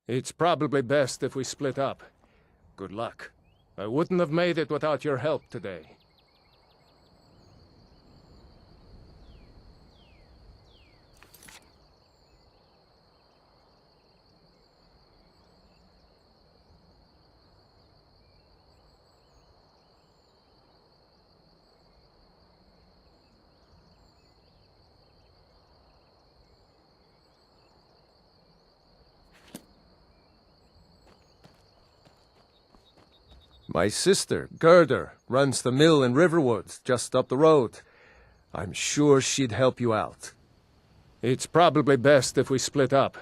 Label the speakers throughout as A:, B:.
A: It's probably best if we split up. Good luck. I wouldn't have made it without your help today.
B: My sister, Gerda, runs the mill in Riverwood, just up the road. I'm sure she'd help you out.
A: It's probably best if we split up.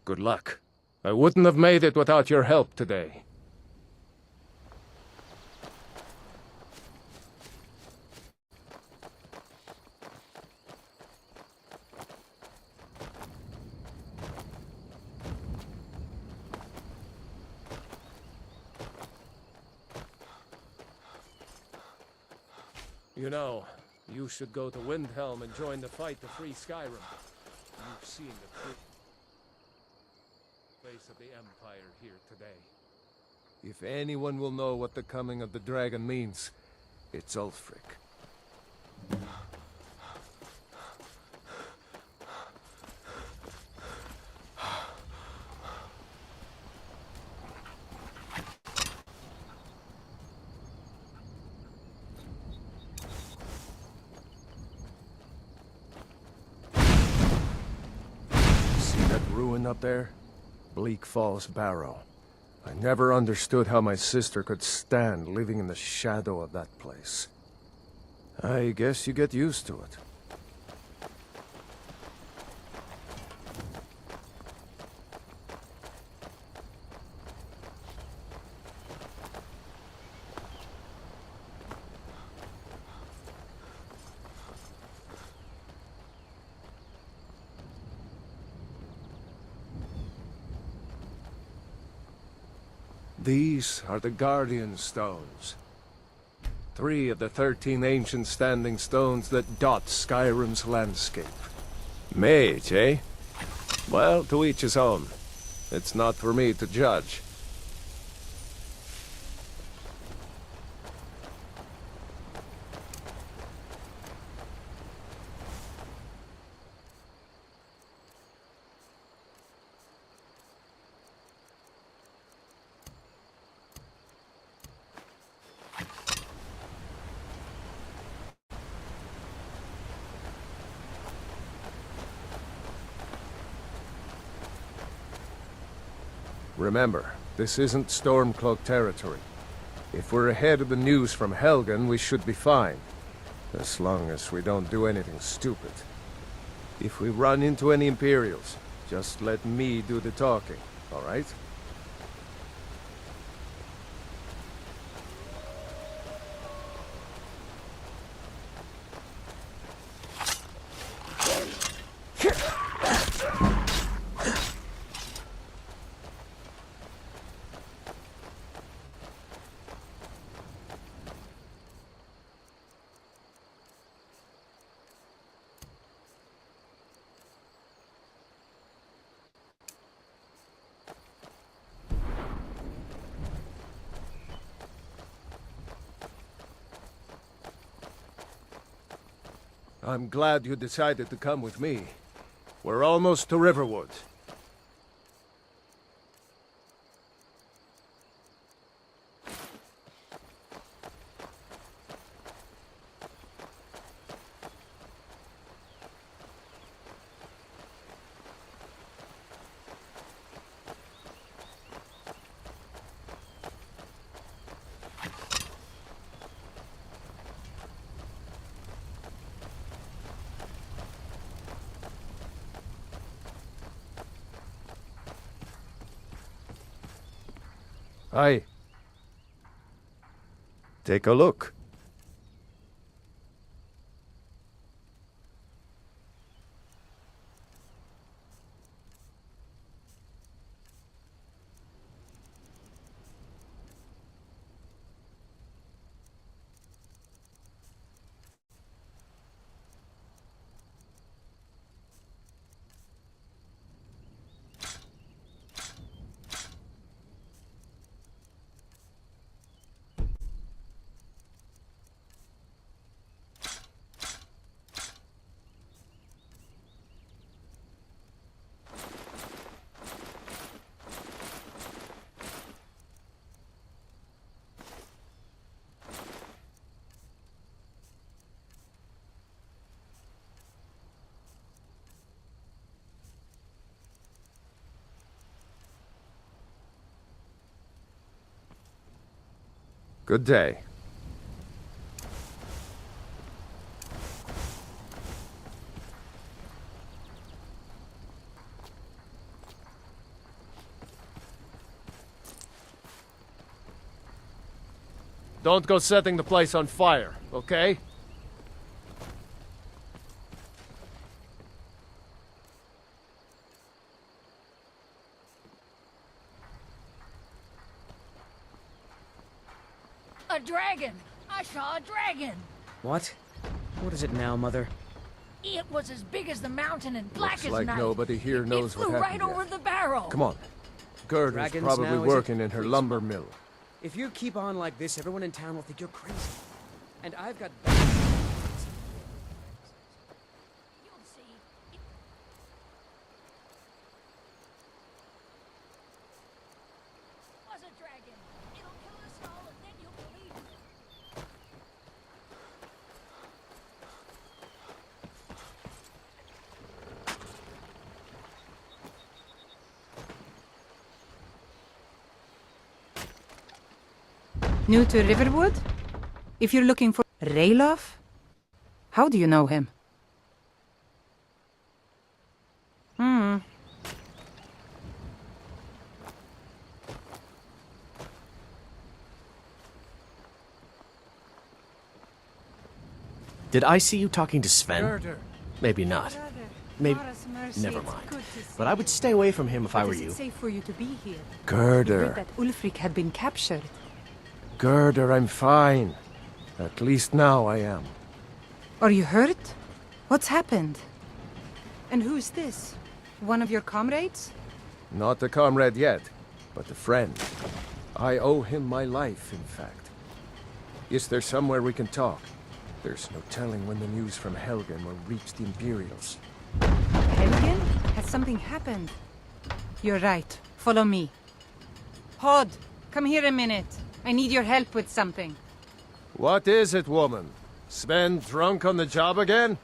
A: Good luck. I wouldn't have made it without your help today. You know, you should go to Windhelm and join the fight to free Skyrim. You've seen the true face of the Empire here today.
B: If anyone will know what the coming of the dragon means, it's Ulfric. Ruin up there? Bleak Falls Barrow. I never understood how my sister could stand living in the shadow of that place. I guess you get used to it. These are the Guardian Stones. 3 of the 13 ancient standing stones that dot Skyrim's landscape. Mage, eh? Well, to each his own. It's not for me to judge. Remember, this isn't Stormcloak territory. If we're ahead of the news from Helgen, we should be fine. As long as we don't do anything stupid. If we run into any Imperials, just let me do the talking, all right? I'm glad you decided to come with me. We're almost to Riverwood. Aye. Take a look. Good day.
A: Don't go setting the place on fire, okay?
C: A dragon! I saw a dragon!
D: What? What is it now, Mother?
C: It was as big as the mountain and black
B: Looks
C: as
B: like
C: night.
B: nobody here knows
C: it
B: what
C: flew
B: happened
C: right
B: yet.
C: over the barrel.
B: Come on. Gerda's
D: Dragons
B: probably
D: now, is it?
B: working in her
D: Please.
B: lumber mill.
D: If you keep on like this, everyone in town will think you're crazy. And I've got...
C: You'll see. It was a dragon. It'll kill us all and then you'll believe it.
E: New to Riverwood? If you're looking for Rayloff? How do you know him?
F: Did I see you talking to Sven?
A: Gerder.
F: Maybe not. Maybe. Never mind. But I would stay away from him if I were
E: Is
F: you.
E: it safe for you to be here? We
B: Gerder.
E: heard that Ulfric had been captured.
B: Gerder, I'm fine. At least now I am.
E: Are you hurt? What's happened? And who's this? One of your comrades?
B: Not a comrade yet, but a friend. I owe him my life, in fact. Is there somewhere we can talk? There's no telling when the news from Helgen will reach the Imperials.
E: Helgen? Has something happened? You're right. Follow me. Hod, come here a minute. I need your help with something.
B: What is it, woman? Sven drunk on the job again?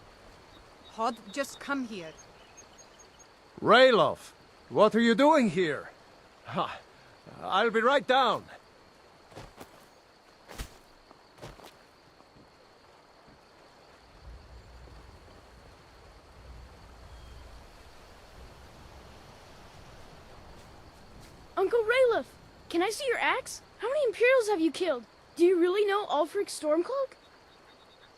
E: Hod, just come here.
B: Rayloff, what are you doing here? Ha, I'll be right down.
G: Uncle Rayleigh, can I see your axe? How many Imperials have you killed? Do you really know Ulfric Stormcloak?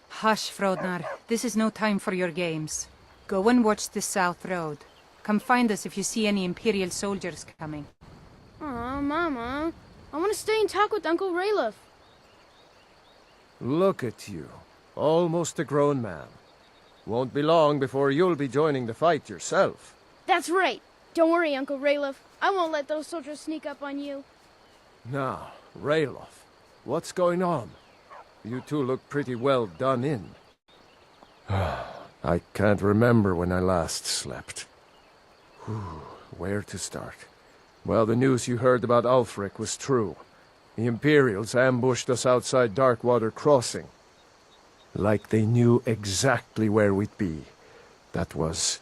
E: Hush, Frodnar. This is no time for your games. Go and watch the South Road. Come find us if you see any Imperial soldiers coming.
G: Aw, Mama. I want to stay and talk with Uncle Rayleigh.
B: Look at you. Almost a grown man. Won't be long before you'll be joining the fight yourself.
G: That's right. Don't worry, Uncle Rayleigh. I won't let those soldiers sneak up on you.
B: Now, Rayloff, what's going on? You two look pretty well done in. I can't remember when I last slept. Where to start? Well, the news you heard about Ulfric was true. The Imperials ambushed us outside Darkwater Crossing. Like they knew exactly where we'd be. That was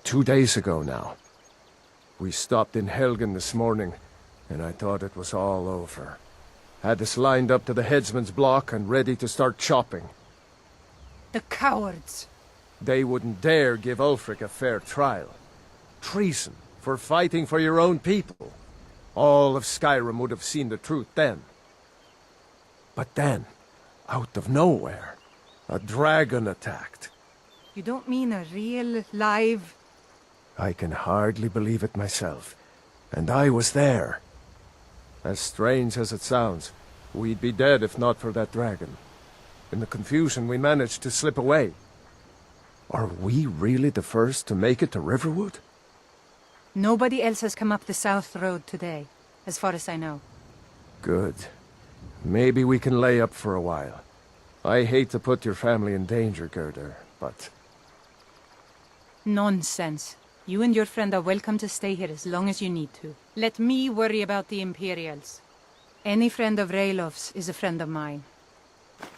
B: 2 days ago now. We stopped in Helgen this morning, and I thought it was all over. Had us lined up to the headsman's block and ready to start chopping.
E: The cowards!
B: They wouldn't dare give Ulfric a fair trial. Treason for fighting for your own people. All of Skyrim would have seen the truth then. But then, out of nowhere, a dragon attacked.
E: You don't mean a real, live...
B: I can hardly believe it myself. And I was there. As strange as it sounds, we'd be dead if not for that dragon. In the confusion, we managed to slip away. Are we really the first to make it to Riverwood?
E: Nobody else has come up the South Road today, as far as I know.
B: Good. Maybe we can lay up for a while. I hate to put your family in danger, Gerder, but...
E: Nonsense. You and your friend are welcome to stay here as long as you need to. Let me worry about the Imperials. Any friend of Rayloff's is a friend of mine.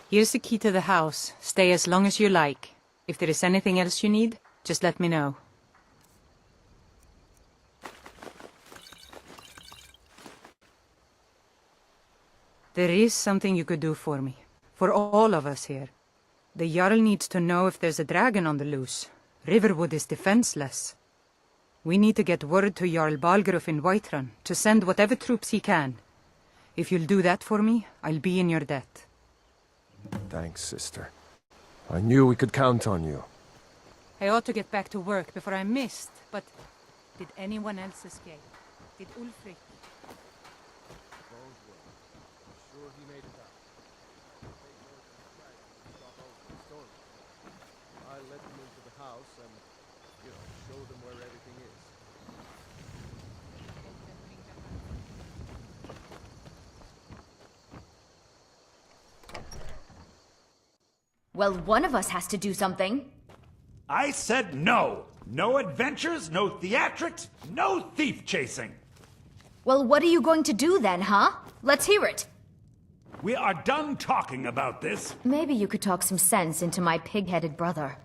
E: Here's the key to the house. Stay as long as you like. If there is anything else you need, just let me know. There is something you could do for me. For all of us here. The Jarl needs to know if there's a dragon on the loose. Riverwood is defenseless. We need to get word to Jarl Balgruuf in Whiterun to send whatever troops he can. If you'll do that for me, I'll be in your debt.
B: Thanks, sister. I knew we could count on you.
E: I ought to get back to work before I'm missed, but did anyone else escape? Did Ulfric?
B: Sure he made it out. I'll let them into the house and, show them where everything is.
H: Well, one of us has to do something.
I: I said no. No adventures, no theatrics, no thief chasing.
H: Well, what are you going to do then, huh? Let's hear it.
I: We are done talking about this.
H: Maybe you could talk some sense into my pig-headed brother.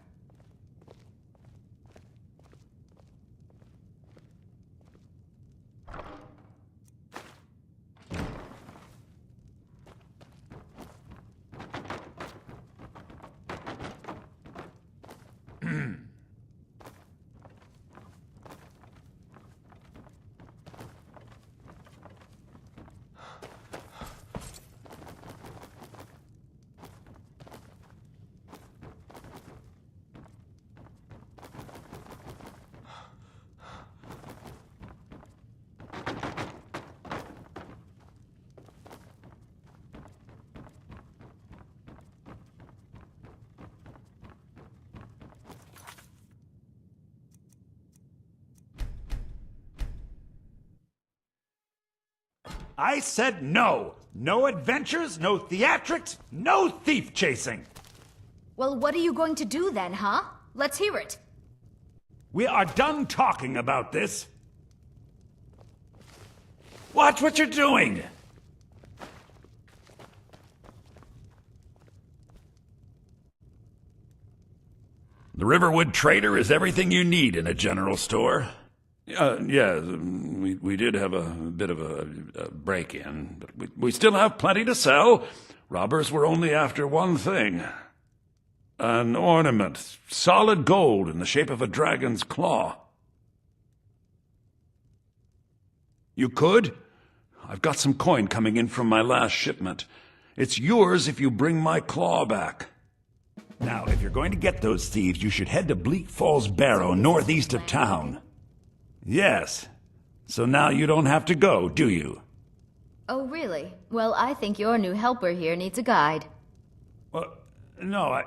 I: I said no. No adventures, no theatrics, no thief chasing.
H: Well, what are you going to do then, huh? Let's hear it.
I: We are done talking about this. Watch what you're doing. The Riverwood Trader is everything you need in a general store. Yeah, we did have a bit of a break-in, but we still have plenty to sell. Robbers were only after one thing. An ornament, solid gold in the shape of a dragon's claw. You could? I've got some coin coming in from my last shipment. It's yours if you bring my claw back. Now, if you're going to get those thieves, you should head to Bleak Falls Barrow, northeast of town. Yes. So now you don't have to go, do you?
H: Oh, really? Well, I think your new helper here needs a guide.
I: Well, no,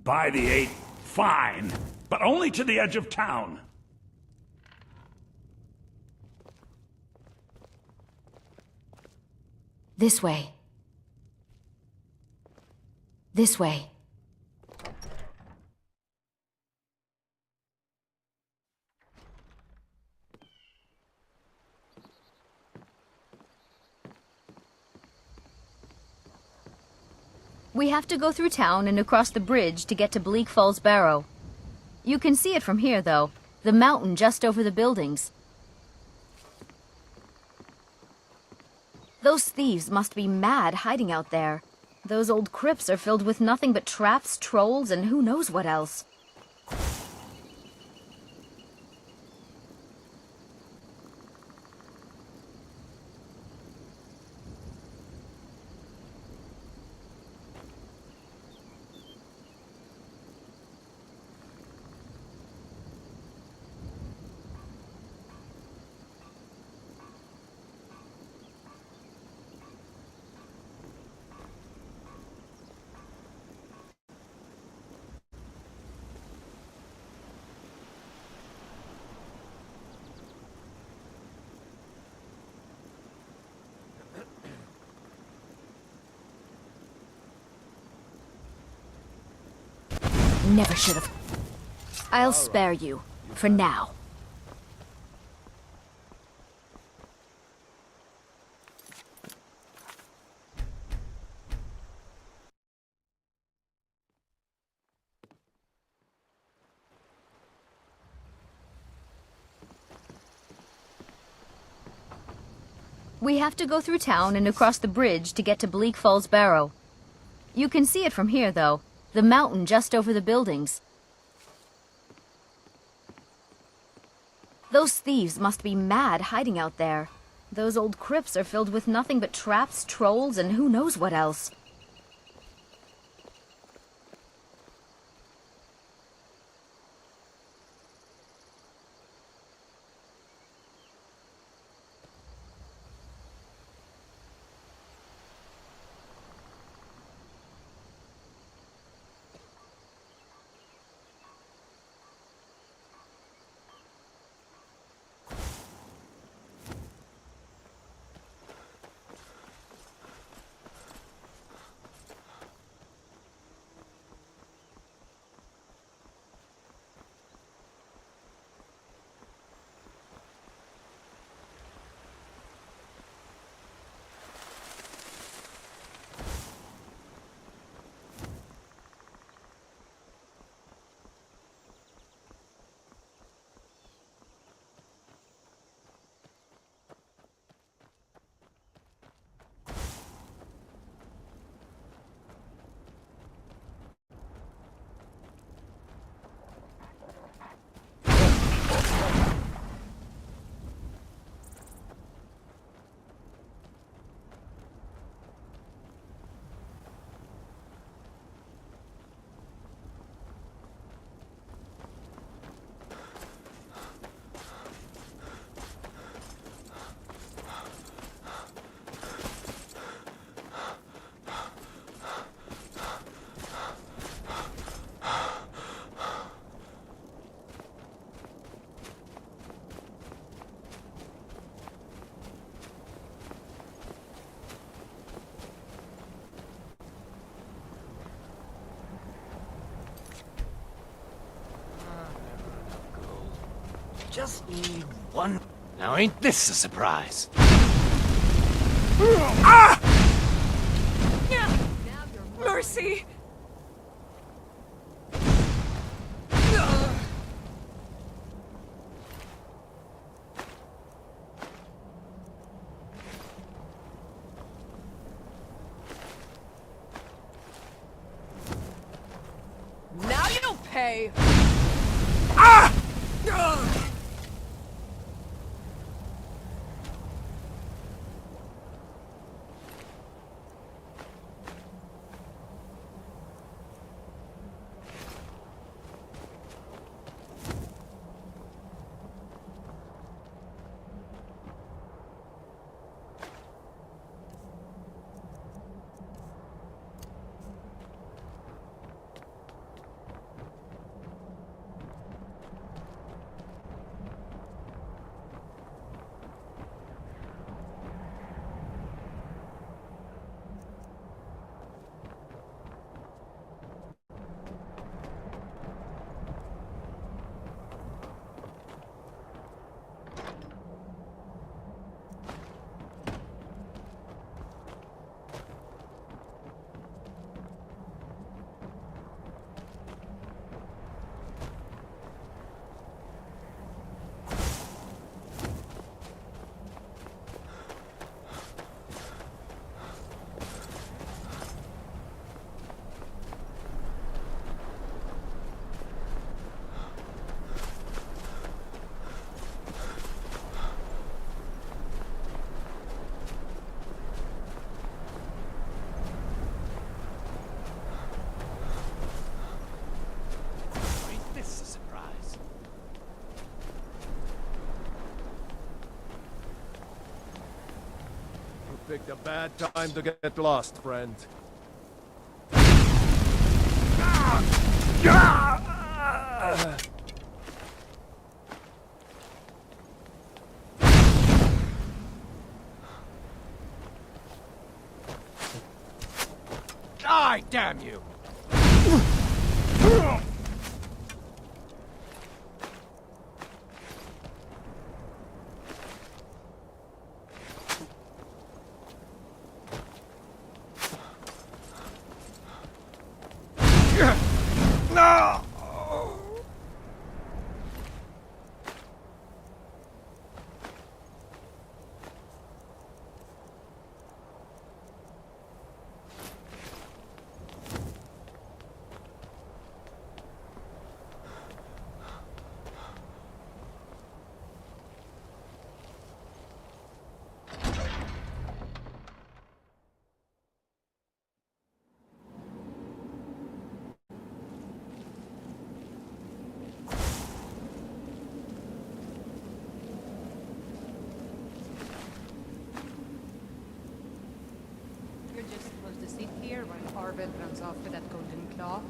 I: by the 8, fine. But only to the edge of town.
H: This way. This way. We have to go through town and across the bridge to get to Bleak Falls Barrow. You can see it from here, though. The mountain just over the buildings. Those thieves must be mad hiding out there. Those old crypts are filled with nothing but traps, trolls, and who knows what else. Never should have. I'll spare you, for now. We have to go through town and across the bridge to get to Bleak Falls Barrow. You can see it from here, though. The mountain just over the buildings. Those thieves must be mad hiding out there. Those old crypts are filled with nothing but traps, trolls, and who knows what else.
F: Just need one. Now ain't this a surprise?
E: Mercy!
C: Now you'll pay!
F: Ain't this a surprise?
B: You picked a bad time to get lost, friend.
F: Die, damn you! No!
E: bird runs off with that golden claw.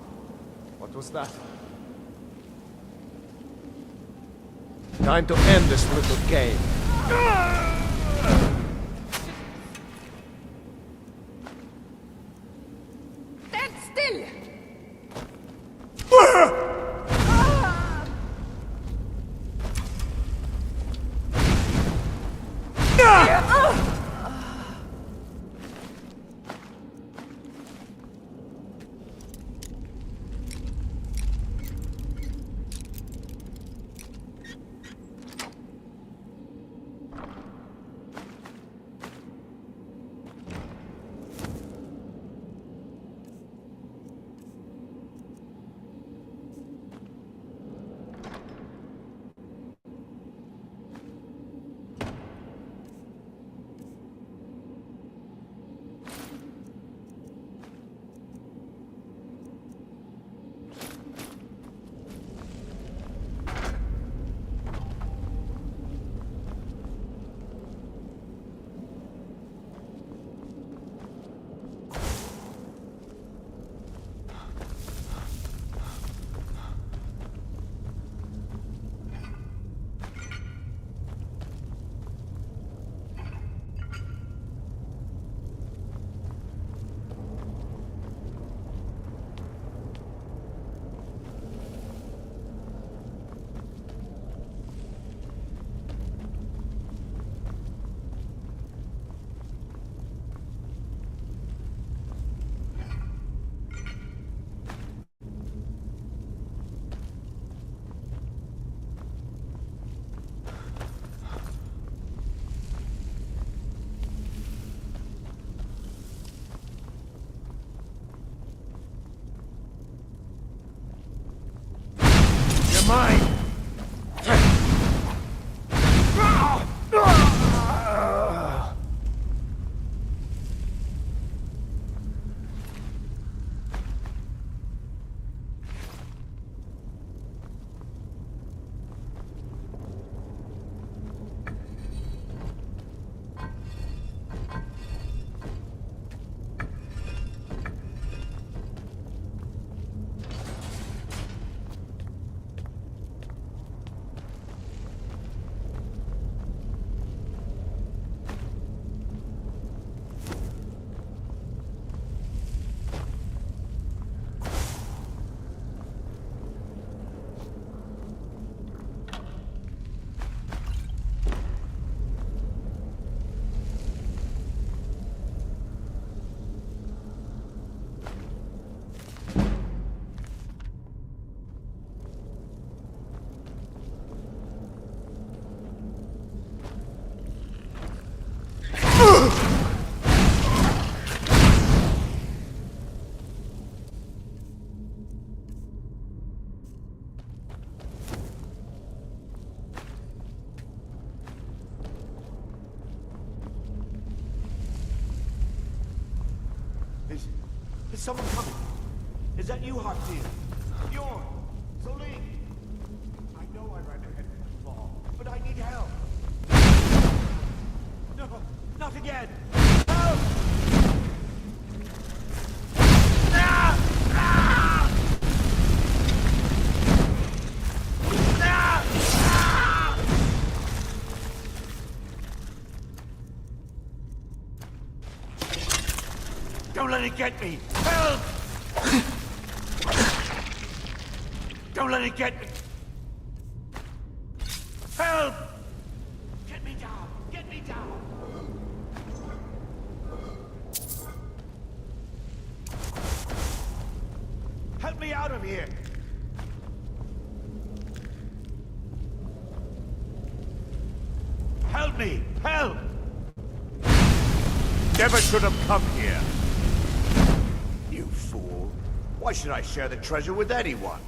B: What was that? Time to end this little game.
E: Stand still!
B: Mine!
J: Is someone coming? Is that you, Hartier? Bjorn? Soling? I know I ran ahead of the fall, but I need help. No, not again! Help! Ah! Ah! Ah! Ah! Don't let it get me! Help! Don't let it get me! Help! Get me down! Get me down! Help me out of here! Help me! Help! Never should have come here! You fool! Why should I share the treasure with anyone?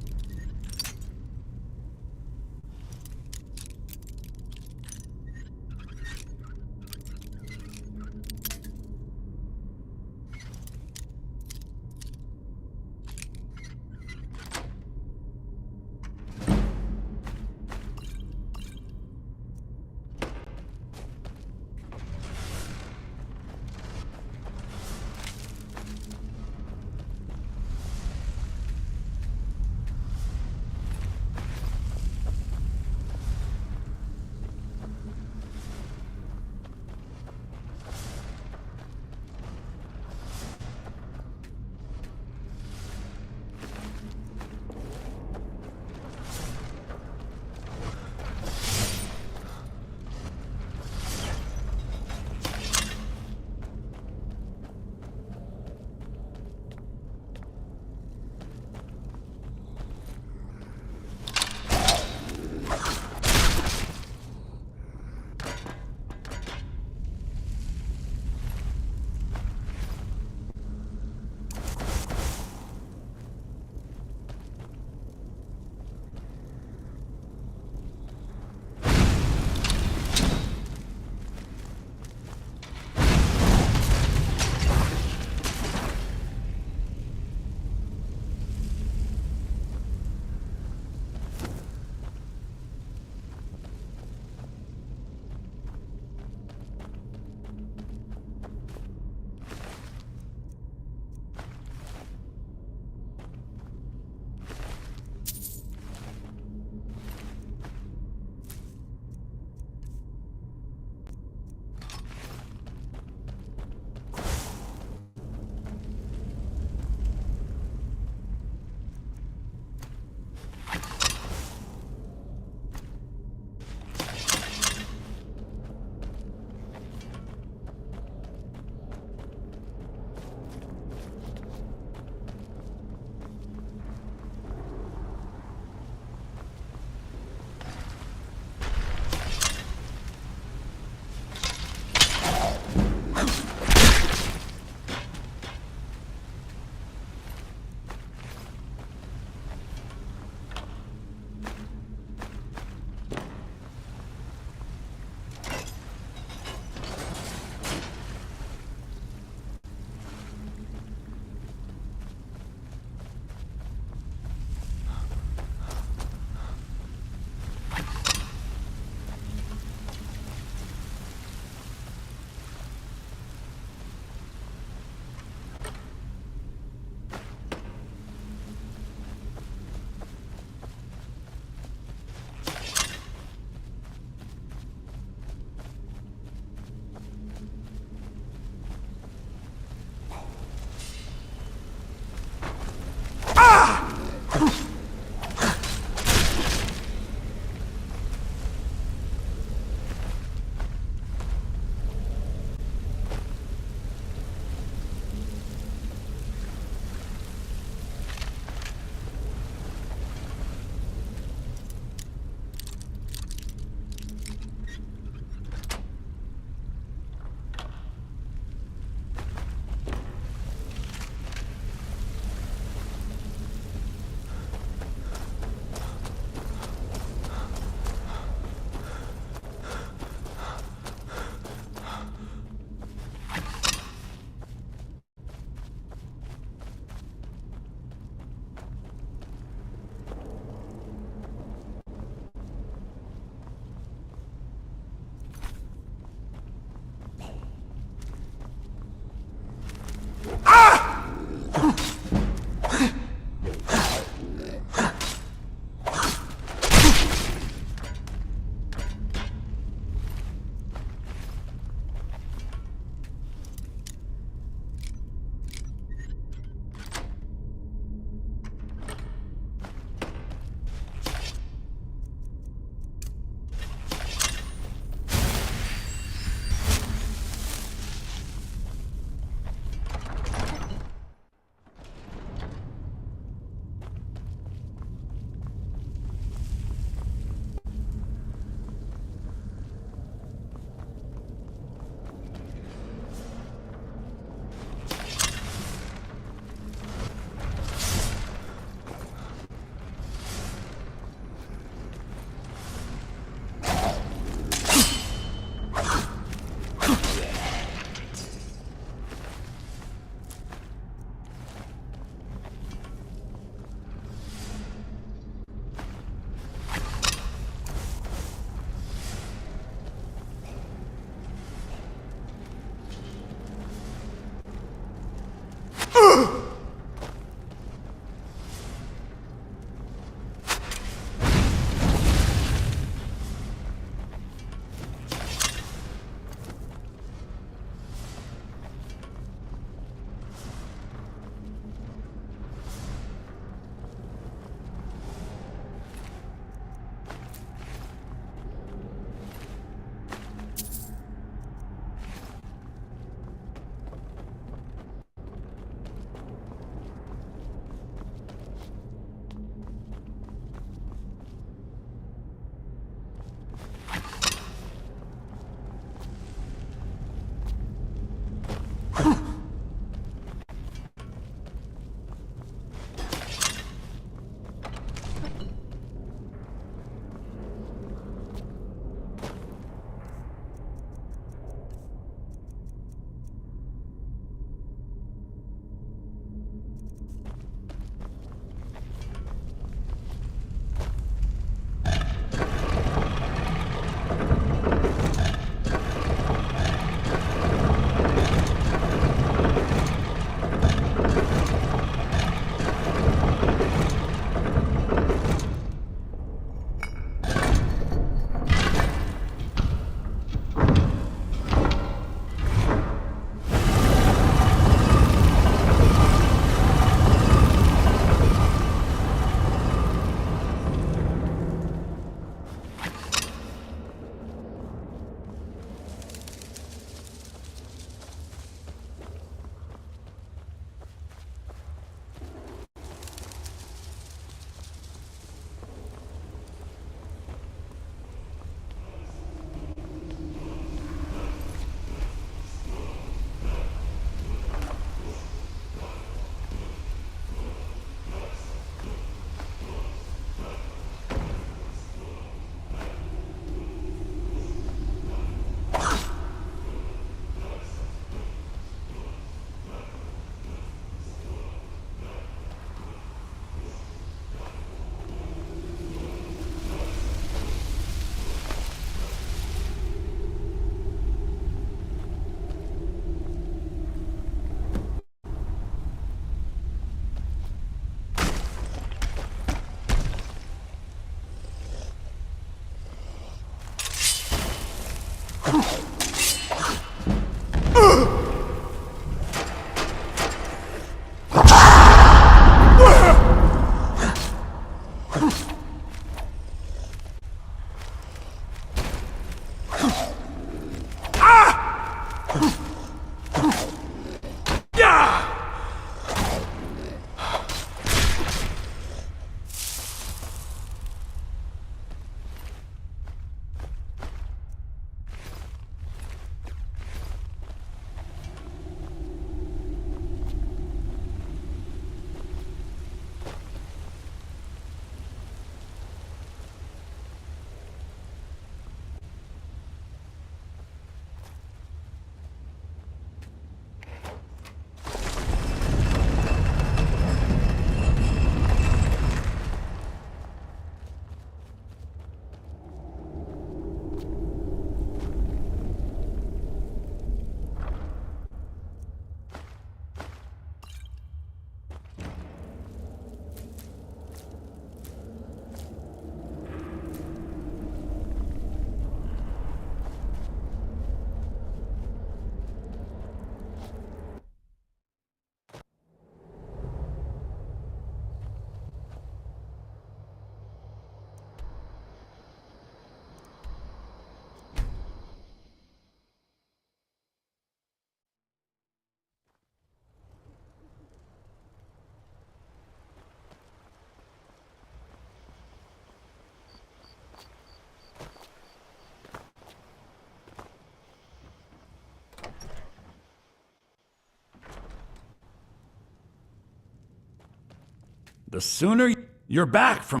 I: The sooner you're back from...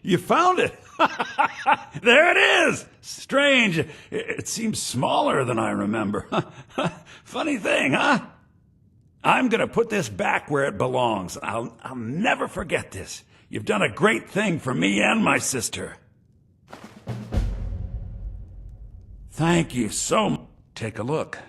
I: You found it! There it is! Strange. It seems smaller than I remember. Funny thing, huh? I'm gonna put this back where it belongs. I'll never forget this. You've done a great thing for me and my sister. Thank you so much. Take a look.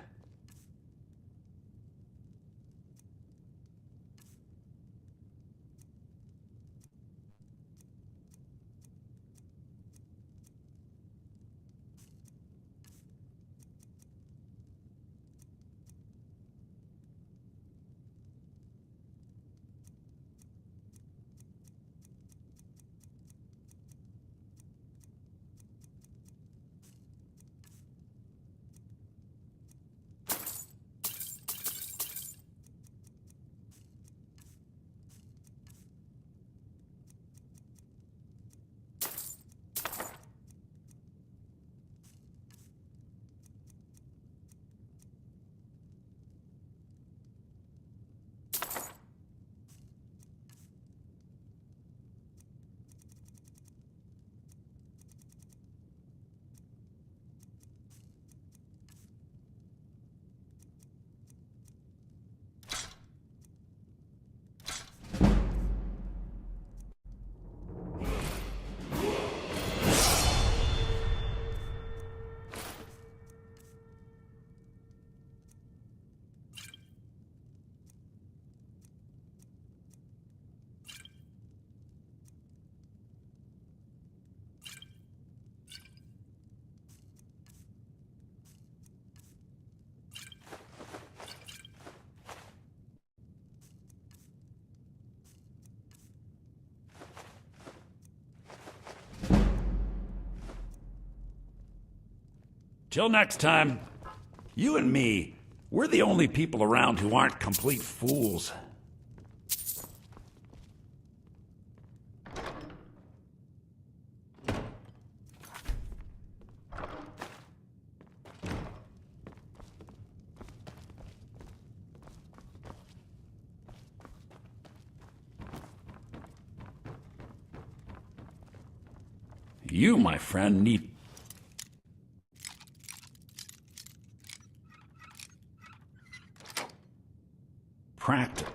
I: Till next time, you and me, we're the only people around who aren't complete fools. You, my friend, need practice.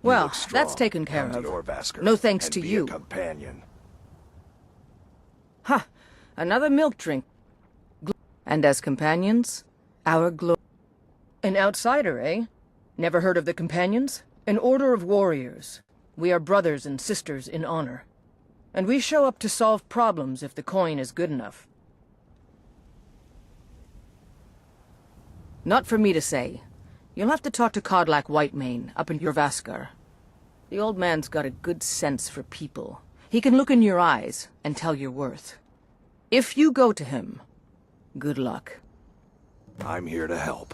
K: Well, that's taken care of. No thanks to you.
B: Companion.
K: Ha! Another milk drink. And as companions, our An outsider, eh? Never heard of the Companions? An order of warriors. We are brothers and sisters in honor. And we show up to solve problems if the coin is good enough. Not for me to say. You'll have to talk to Codlac Whitemane up in Jorvaskar. The old man's got a good sense for people. He can look in your eyes and tell your worth. If you go to him, good luck.
B: I'm here to help.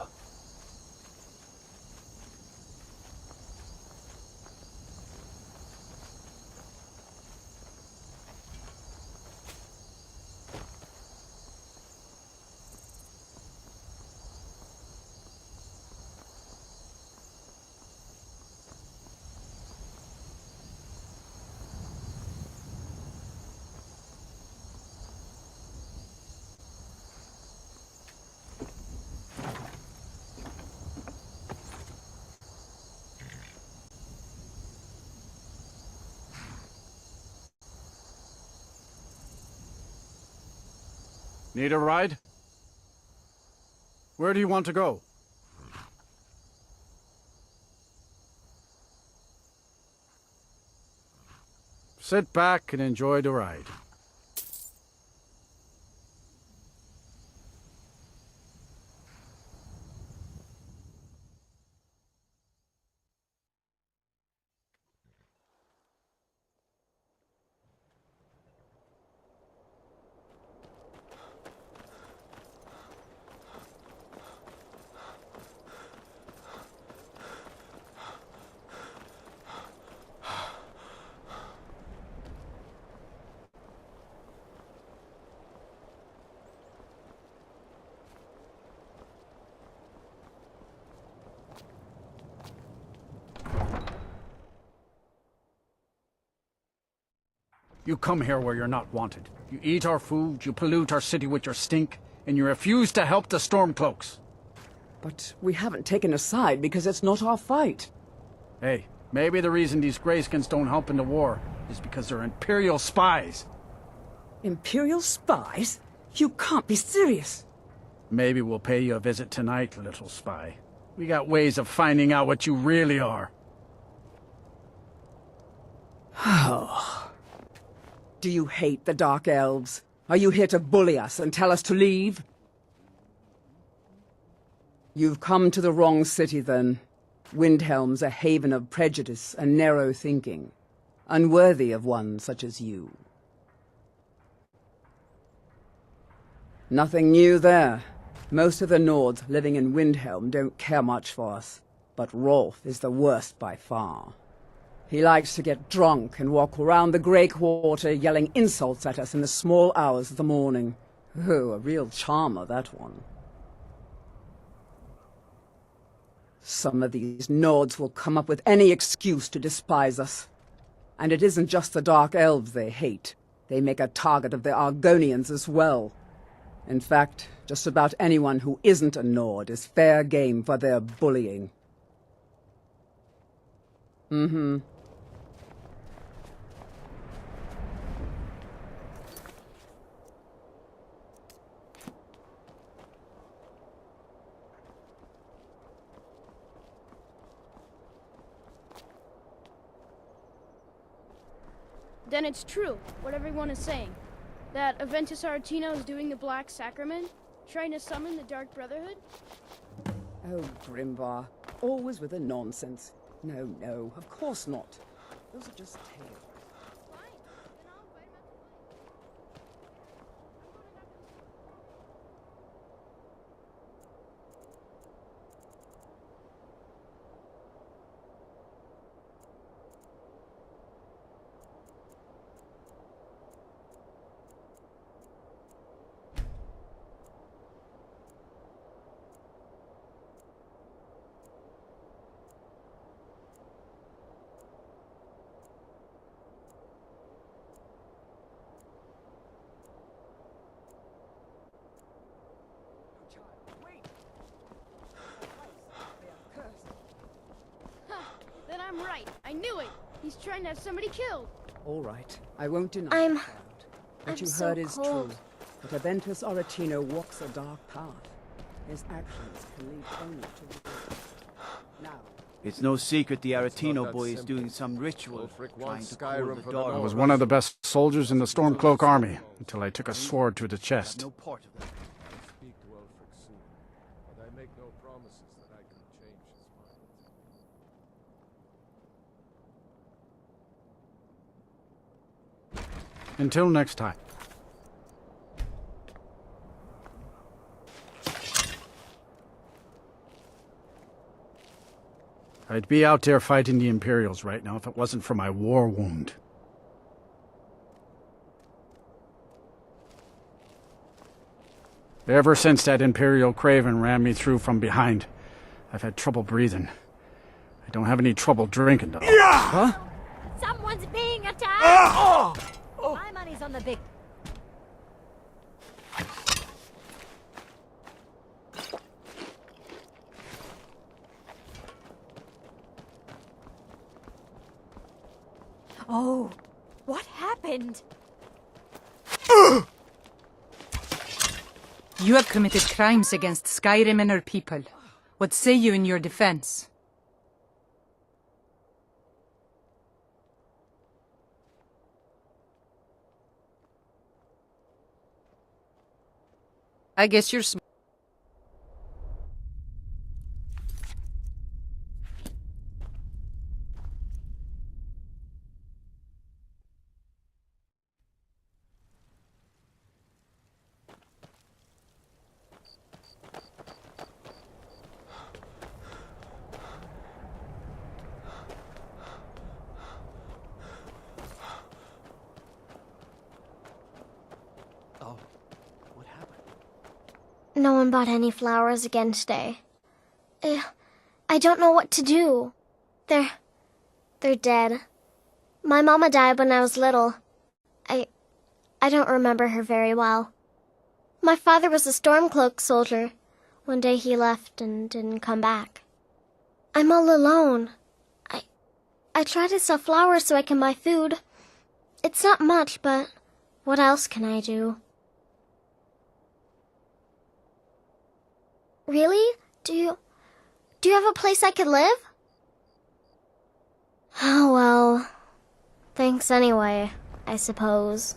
L: Need a ride? Where do you want to go? Sit back and enjoy the ride. You come here where you're not wanted. You eat our food, you pollute our city with your stink, and you refuse to help the Stormcloaks.
M: But we haven't taken a side because it's not our fight.
L: Hey, maybe the reason these Greyskins don't help in the war is because they're Imperial spies.
M: Imperial spies? You can't be serious.
L: Maybe we'll pay you a visit tonight, little spy. We got ways of finding out what you really are.
M: Oh. Do you hate the Dark Elves? Are you here to bully us and tell us to leave? You've come to the wrong city, then. Windhelm's a haven of prejudice and narrow thinking, unworthy of one such as you. Nothing new there. Most of the Nords living in Windhelm don't care much for us, but Rolf is the worst by far. He likes to get drunk and walk around the Grey Quarter yelling insults at us in the small hours of the morning. Oh, a real charmer, that one. Some of these Nords will come up with any excuse to despise us. And it isn't just the Dark Elves they hate. They make a target of the Argonians as well. In fact, just about anyone who isn't a Nord is fair game for their bullying. Mm-hmm.
G: Then it's true, what everyone is saying. That Aventus Aretino is doing the Black Sacrament, trying to summon the Dark Brotherhood?
M: Oh, Grimvar, always with the nonsense. No, no, of course not. Those are just tales.
G: right. I knew it. He's trying to have somebody killed.
M: All right. I won't deny
G: I'm-
M: it, child. What
G: I'm
M: you
G: so
M: heard is
G: cold.
M: true. But Aventus Aretino walks a dark path. His actions can lead only to regret. Now,
J: It's no secret the
B: not
J: Aretino
B: that
J: boy is
B: simple.
J: doing some ritual
B: Ulfric
J: trying
B: wants
J: to cool
B: Skyrim
J: the
B: for the
J: dog.
L: I
B: North.
L: was one of the best soldiers in the Stormcloak army until I took a sword to the chest.
J: No part of that.
B: I'll speak to Ulfric soon, but I make no promises that I can change his mind.
L: Until next time. I'd be out there fighting the Imperials right now if it wasn't for my war wound. Ever since that Imperial Craven ran me through from behind, I've had trouble breathing. I don't have any trouble drinking, though. Huh?
C: Someone's being attacked! My money's on the big... Oh, what happened?
E: You have committed crimes against Skyrim and her people. What say you in your defense? I guess you're
F: Oh, what happened?
G: No one bought any flowers again today. I don't know what to do. They're dead. My mama died when I was little. I don't remember her very well. My father was a Stormcloak soldier. One day he left and didn't come back. I'm all alone. I try to sell flowers so I can buy food. It's not much, but what else can I do? Really? Do you have a place I could live? Oh, well. Thanks anyway, I suppose.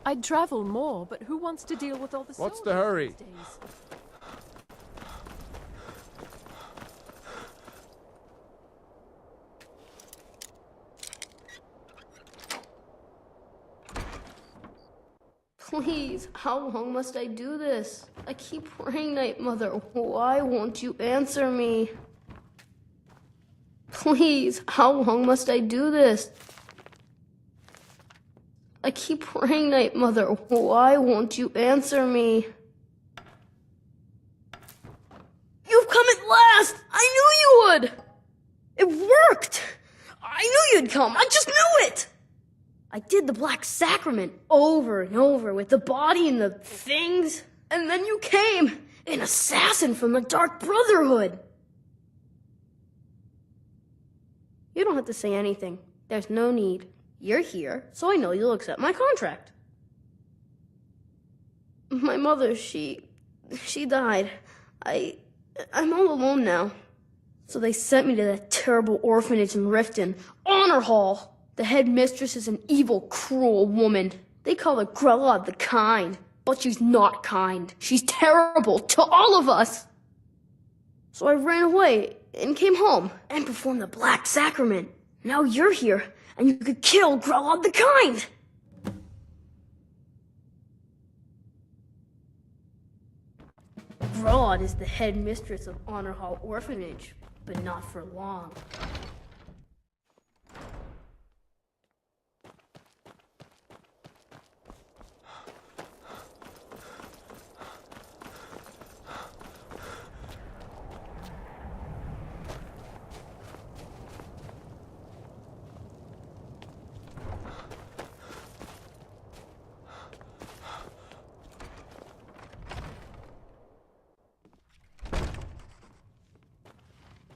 N: I'd travel more, but who wants to deal with all the
B: What's the
N: soldiers
B: hurry?
N: these days?
G: Please, how long must I do this? I keep praying, Night Mother. Why won't you answer me? Please, how long must I do this? I keep praying, Night Mother. Why won't you answer me? You've come at last! I knew you would! It worked! I knew you'd come! I just knew it! I did the Black Sacrament over and over with the body and the things. And then you came, an assassin from the Dark Brotherhood. You don't have to say anything. There's no need. You're here, so I know you'll accept my contract. My mother, she died. I'm all alone now. So they sent me to that terrible orphanage in Riften, Honor Hall. The headmistress is an evil, cruel woman. They call her Grella the Kind, but she's not kind. She's terrible to all of us. So I ran away and came home and performed the Black Sacrament. Now you're here, and you could kill Grella the Kind. Grella is the headmistress of Honor Hall Orphanage, but not for long.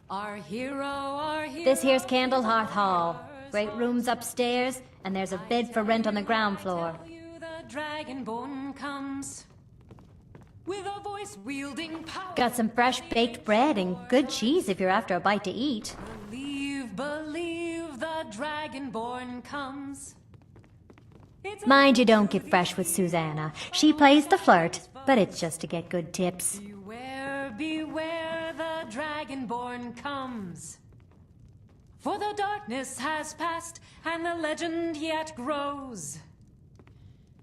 O: This here's Candlehearth Hall. Great rooms upstairs, and there's a bed for rent on the ground floor.
E: Dragonborn comes with a voice wielding power.
O: Got some fresh baked bread and good cheese if you're after a bite to eat.
E: Believe, the Dragonborn comes.
O: Mind you don't get fresh with Susanna. She plays the flirt, but it's just to get good tips.
E: Beware, the Dragonborn comes. For the darkness has passed, and the legend yet grows.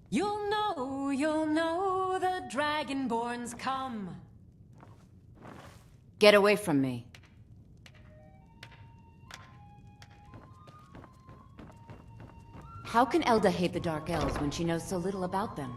E: You'll know the Dragonborns come.
D: Get away from me. How can Elda hate the Dark Elves when she knows so little about them?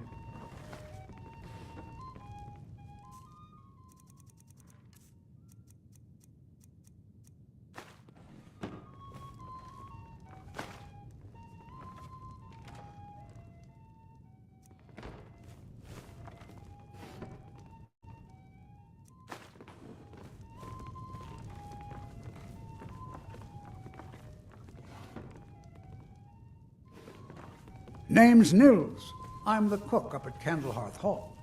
P: Name's Nils. I'm the cook up at Candlehearth Hall.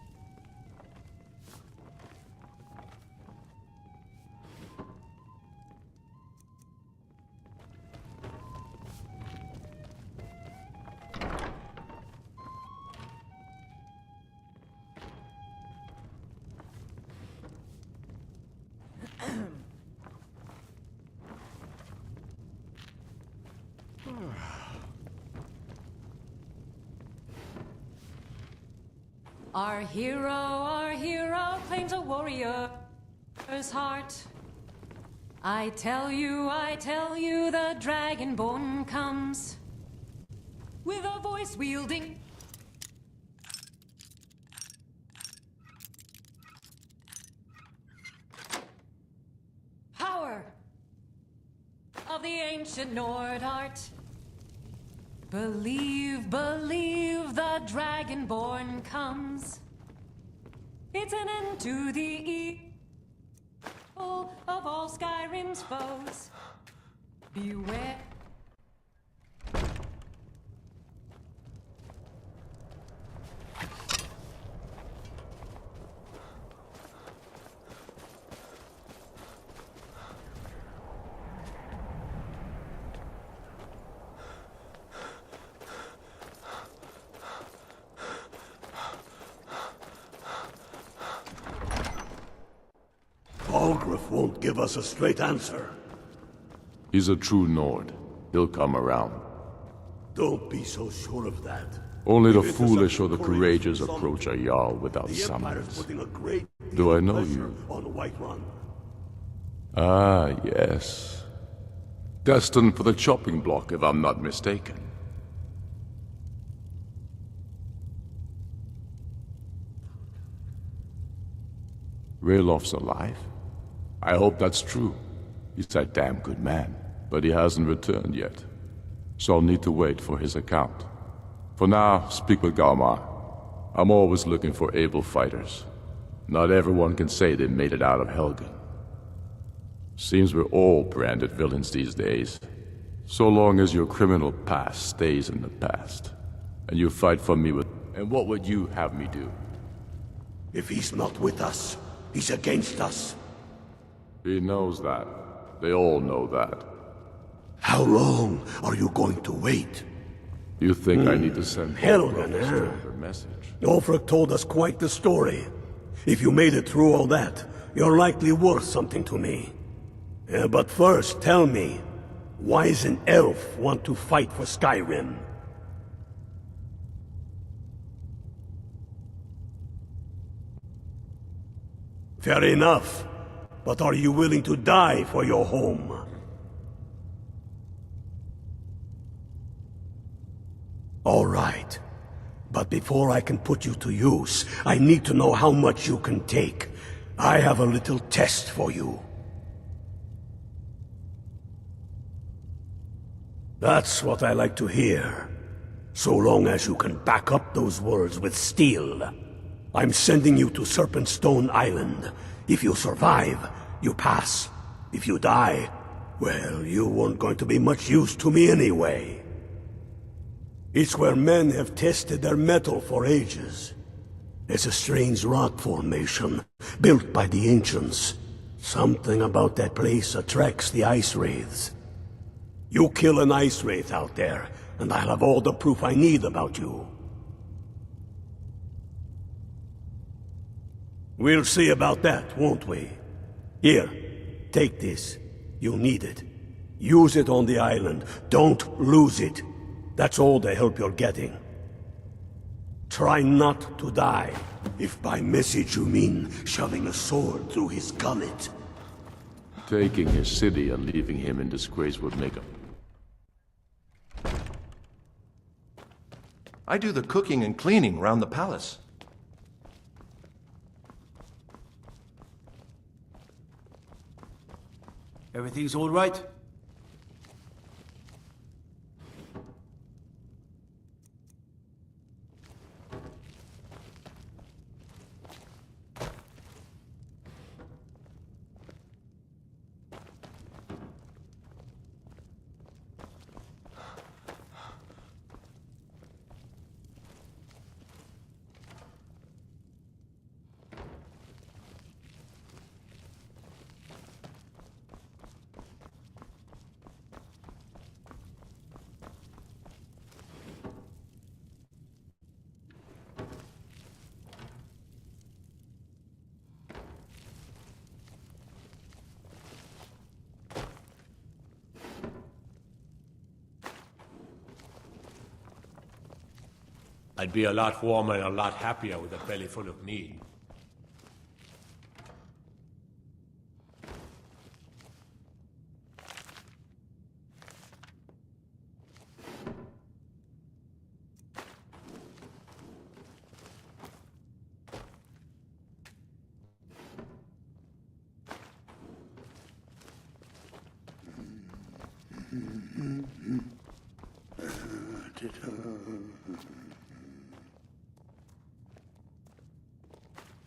E: Our hero claims a warrior's heart. I tell you, the Dragonborn comes with a voice wielding. Power of the ancient Nord art. Believe, the Dragonborn comes. It's an end to the evil of all Skyrim's foes. Beware.
J: Algrif won't give us a straight answer.
Q: He's a true Nord. He'll come around.
J: Don't be so sure of that.
Q: Only the foolish or the courageous approach a Jarl without summons. Do I know you?
J: On Whiterun.
Q: Ah, yes. Destined for the chopping block, if I'm not mistaken. Raylof's alive? I hope that's true. He's a damn good man, but he hasn't returned yet. So I'll need to wait for his account. For now, speak with Galmar. I'm always looking for able fighters. Not everyone can say they made it out of Helgen. Seems we're all branded villains these days. So long as your criminal past stays in the past. And you fight for me with... And what would you have me do?
J: If he's not with us, he's against us.
Q: He knows that. They all know that.
J: How long are you going to wait?
Q: You think I need to send
J: Helgen,
Q: a stronger message?
J: Ulfric told us quite the story. If you made it through all that, you're likely worth something to me. But first, tell me, why does an elf want to fight for Skyrim? Fair enough. But are you willing to die for your home? All right. But before I can put you to use, I need to know how much you can take. I have a little test for you. That's what I like to hear. So long as you can back up those words with steel. I'm sending you to Serpentstone Island. If you survive, you pass. If you die, well, you weren't going to be much use to me anyway. It's where men have tested their metal for ages. It's a strange rock formation, built by the ancients. Something about that place attracts the ice wraiths. You kill an ice wraith out there, and I'll have all the proof I need about you. We'll see about that, won't we? Here, take this. You'll need it. Use it on the island. Don't lose it. That's all the help you're getting. Try not to die. If by message you mean shoving a sword through his gullet.
Q: Taking his city and leaving him in disgrace would make him.
F: I do the cooking and cleaning around the palace.
R: Everything's all right?
A: I'd be a lot warmer and a lot happier with a belly full of meat.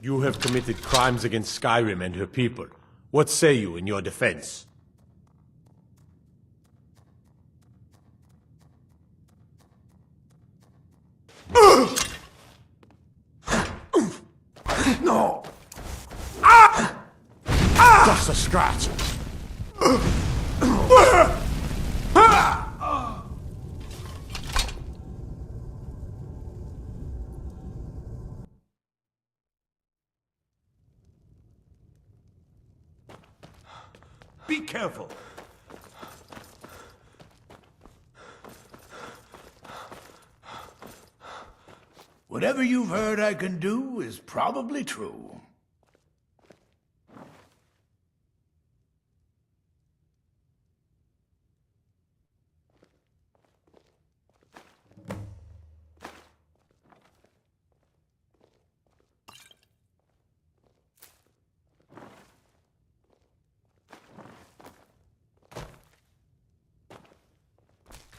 A: You have committed crimes against Skyrim and her people. What say you in your defense?
B: No!
A: Just a scratch. Be careful.
R: Whatever you've heard I can do is probably true.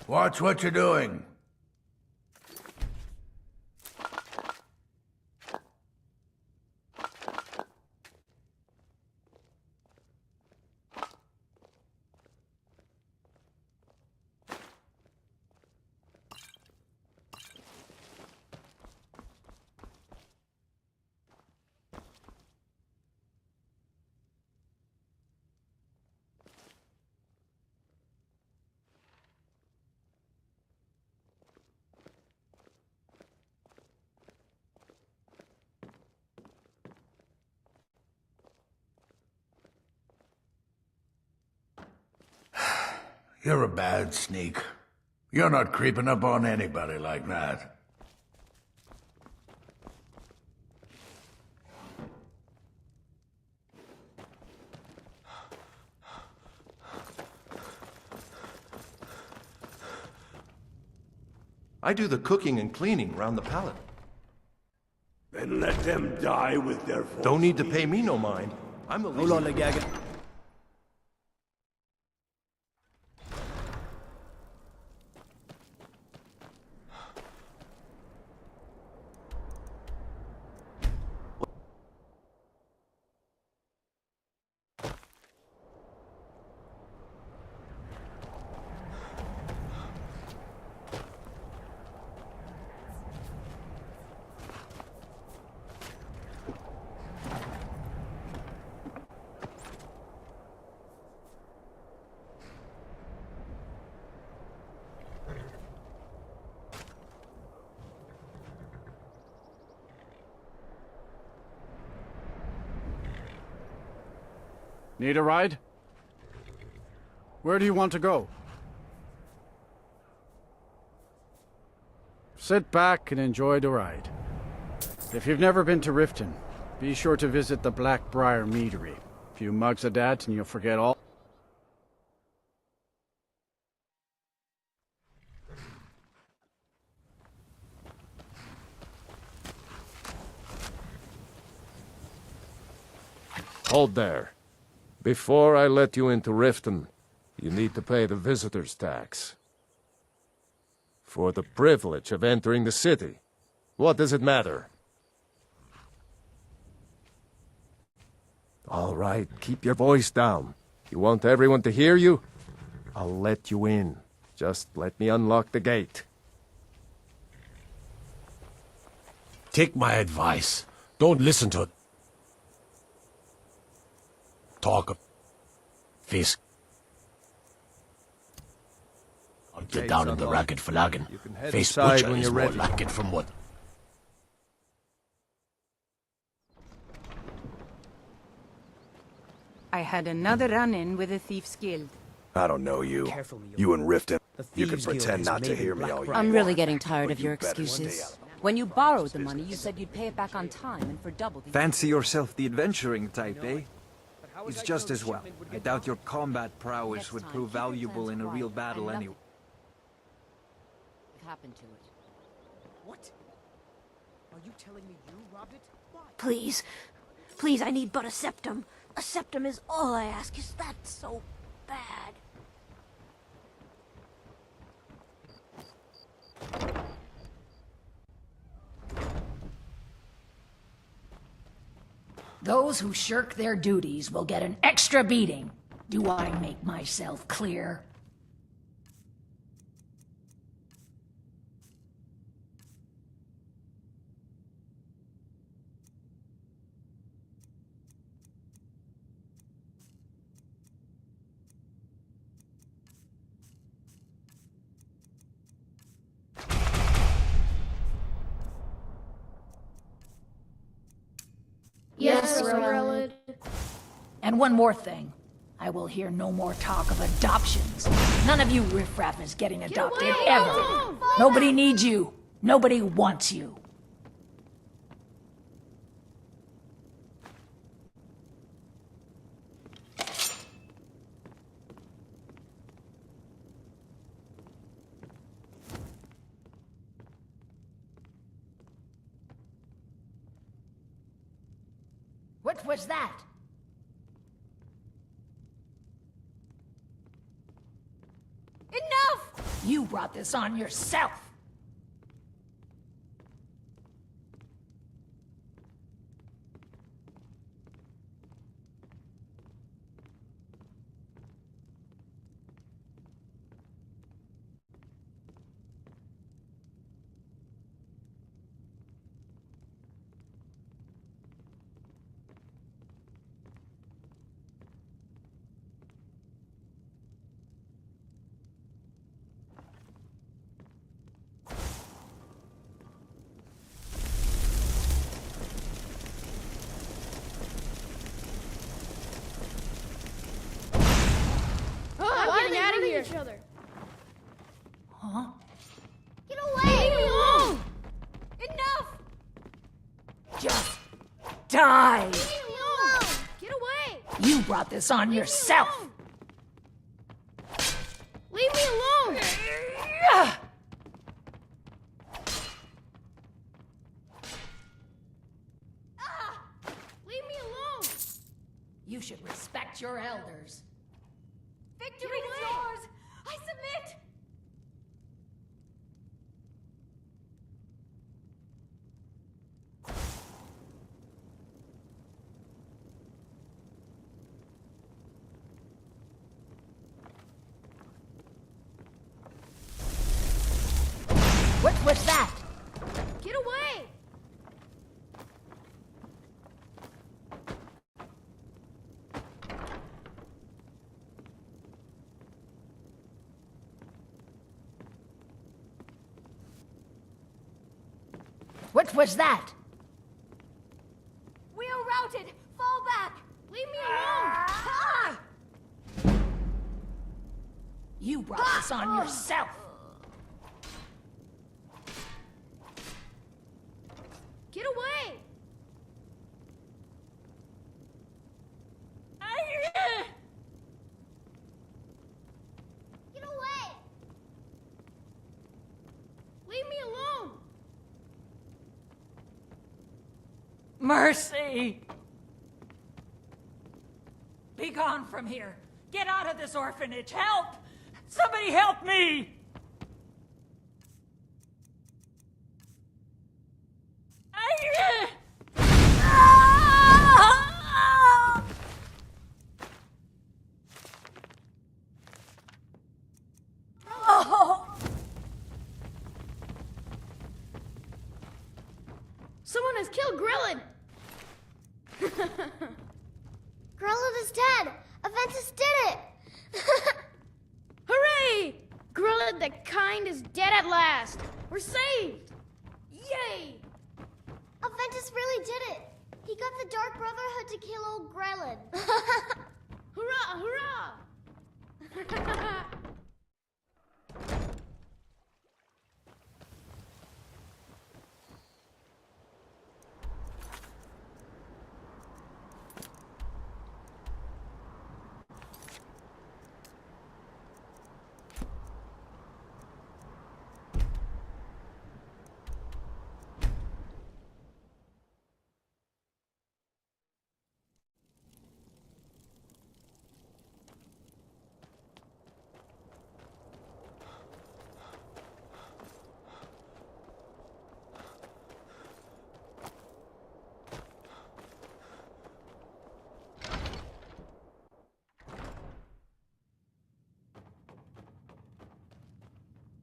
R: Watch what you're doing. You're a bad sneak. You're not creeping up on anybody like that.
F: I do the cooking and cleaning around the palace.
J: Then let them die with their false
F: Don't need to pay me no mind. I'm the
R: Hold on, Legaga.
L: Need a ride? Where do you want to go? Sit back and enjoy the ride. If you've never been to Riften, be sure to visit the Blackbriar Meadery. A few mugs of that and you'll forget all.
B: Hold there. Before I let you into Riften, you need to pay the visitor's tax. For the privilege of entering the city. What does it matter? All right, keep your voice down. You want everyone to hear you? I'll let you in. Just let me unlock the gate.
J: Take my advice. Don't listen to it. Talk of Fisk. I'll get down in the racket Flagon. Face Butcher is more like it from what...
E: I had another run-in with the Thieves' Guild.
F: I don't know you. You and Riften. You can pretend not to hear me all you want.
S: I'm really getting tired of your excuses. When you borrowed the money, you said you'd pay it back on time and for double the...
T: Fancy yourself the adventuring type, eh? It's just as well. I doubt your combat prowess would prove valuable in a real battle anyway.
S: What happened to it?
D: What? Are you telling me you robbed it? Why?
C: Please. Please, I need but a septum. A septum is all I ask. Is that so bad?
U: Those who shirk their duties will get an extra beating. Do I make myself clear?
G: Yes, Relid.
U: And one more thing. I will hear no more talk of adoptions. None of you riffraff is getting adopted, ever. Nobody needs you. Nobody wants you. What was that?
C: Enough!
U: You brought this on yourself!
C: Each other.
U: Huh?
C: Get away! Leave me alone! Enough!
U: Just die!
C: Leave me alone! Get away!
U: You brought this on yourself!
C: Leave me alone! Leave me alone!
U: You should respect your elders.
C: Victory is yours! I submit!
U: What was that?
C: Get away!
U: What was that?
C: We are routed! Fall back! Leave me alone! Ah!
U: this on yourself.
H: Get away! Get away! Leave me alone!
U: Mercy! Be gone from here. Get out of this orphanage. Help! Somebody help me!
H: Someone has killed Grillin! Grillin is dead! Aventus did it! Hooray! Grillin the Kind is dead at last! We're saved! Yay! Aventus really did it! He got the Dark Brotherhood to kill old Grillin! Hurrah! Hurrah!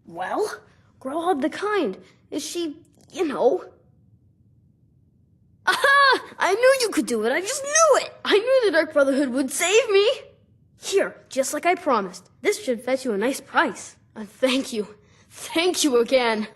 V: Well, Growlhub the Kind. Is she, you know... Aha! I knew you could do it. I just knew it. I knew the Dark Brotherhood would save me. Here, just like I promised. This should fetch you a nice price. Thank you. Thank you again.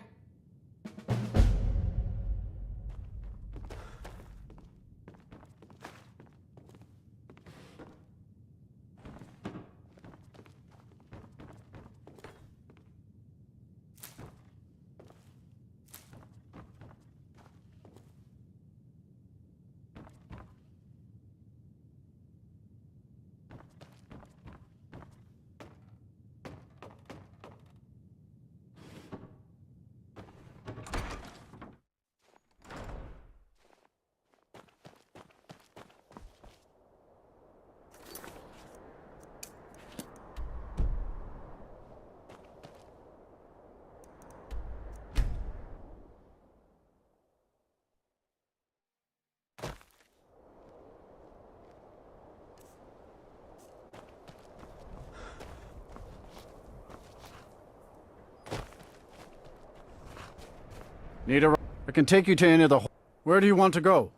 L: Need a... I can take you to any of the... Where do you want to go?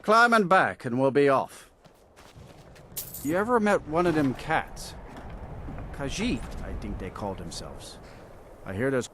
L: Climb and back and we'll be off. You ever met one of them cats? Khajiit, I think they called themselves. I hear there's...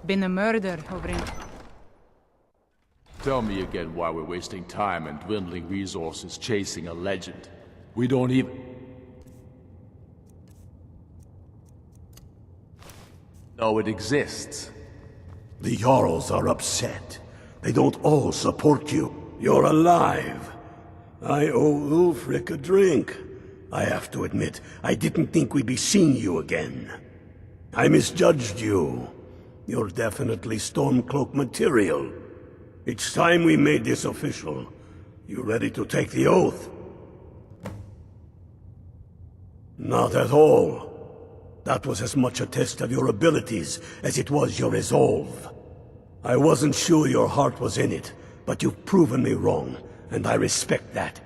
E: been a murder over in...
Q: Tell me again why we're wasting time and dwindling resources chasing a legend. We don't even... know it exists.
J: The Jarls are upset. They don't all support you. You're alive. I owe Ulfric a drink. I have to admit, I didn't think we'd be seeing you again. I misjudged you. You're definitely Stormcloak material. It's time we made this official. You ready to take the oath? Not at all. That was as much a test of your abilities as it was your resolve. I wasn't sure your heart was in it, but you've proven me wrong, and I respect that.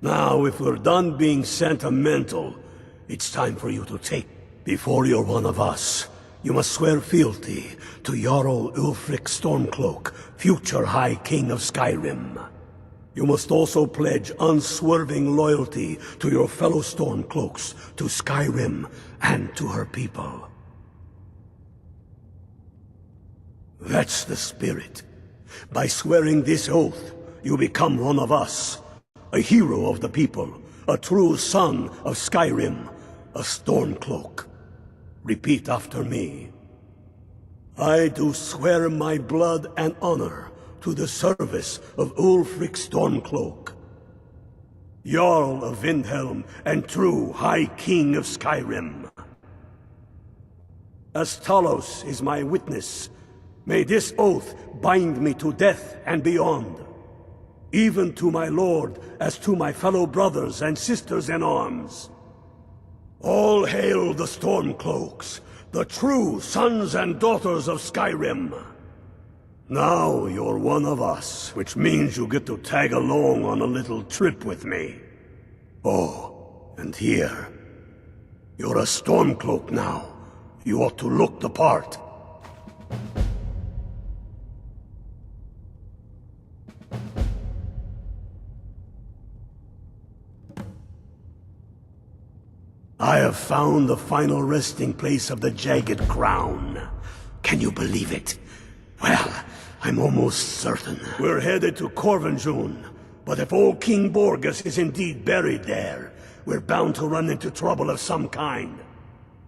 J: Now, if we're done being sentimental, it's time for you to take. Before you're one of us, you must swear fealty to Jarl Ulfric Stormcloak, future High King of Skyrim. You must also pledge unswerving loyalty to your fellow Stormcloaks, to Skyrim, and to her people. That's the spirit. By swearing this oath, you become one of us. A hero of the people, a true son of Skyrim, a Stormcloak. Repeat after me. I do swear my blood and honor to the service of Ulfric Stormcloak, Jarl of Windhelm and true High King of Skyrim. As Talos is my witness, may this oath bind me to death and beyond, even to my lord as to my fellow brothers and sisters in arms. All hail the Stormcloaks, the true sons and daughters of Skyrim. Now you're one of us, which means you get to tag along on a little trip with me. Oh, and here. You're a Stormcloak now. You ought to look the part. I have found the final resting place of the Jagged Crown. Can you believe it? Well, I'm almost certain. We're headed to Corvinjune, but if old King Borgus is indeed buried there, we're bound to run into trouble of some kind.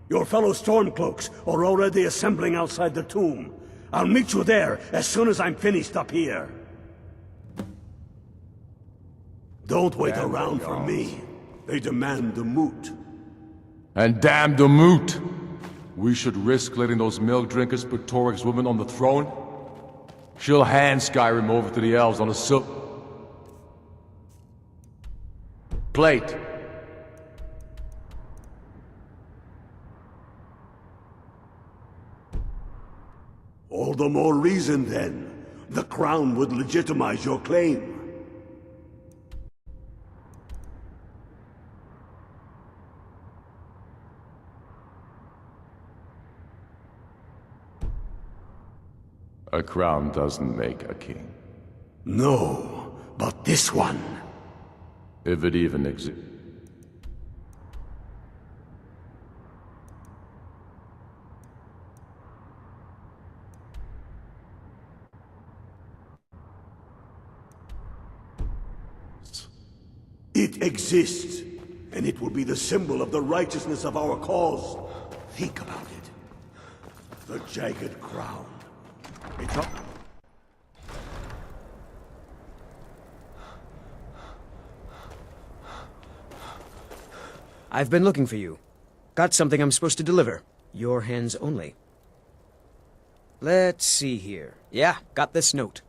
J: Your fellow Stormcloaks are already assembling outside the tomb. I'll meet you there as soon as I'm finished up here. Don't wait around for me. They demand the moot.
Q: And damn the moot! We should risk letting those milk drinkers put Torik's woman on the throne? She'll hand Skyrim over to the elves on a silk plate.
J: All the more reason, then. The crown would legitimize your claim.
Q: A crown doesn't make a king.
J: No, but this one.
Q: If it even exists.
J: It exists, and it will be the symbol of the righteousness of our cause. Think about it. The Jagged Crown. It's up.
D: I've been looking for you. Got something I'm supposed to deliver. Your hands only. Let's see here. Yeah, got this note.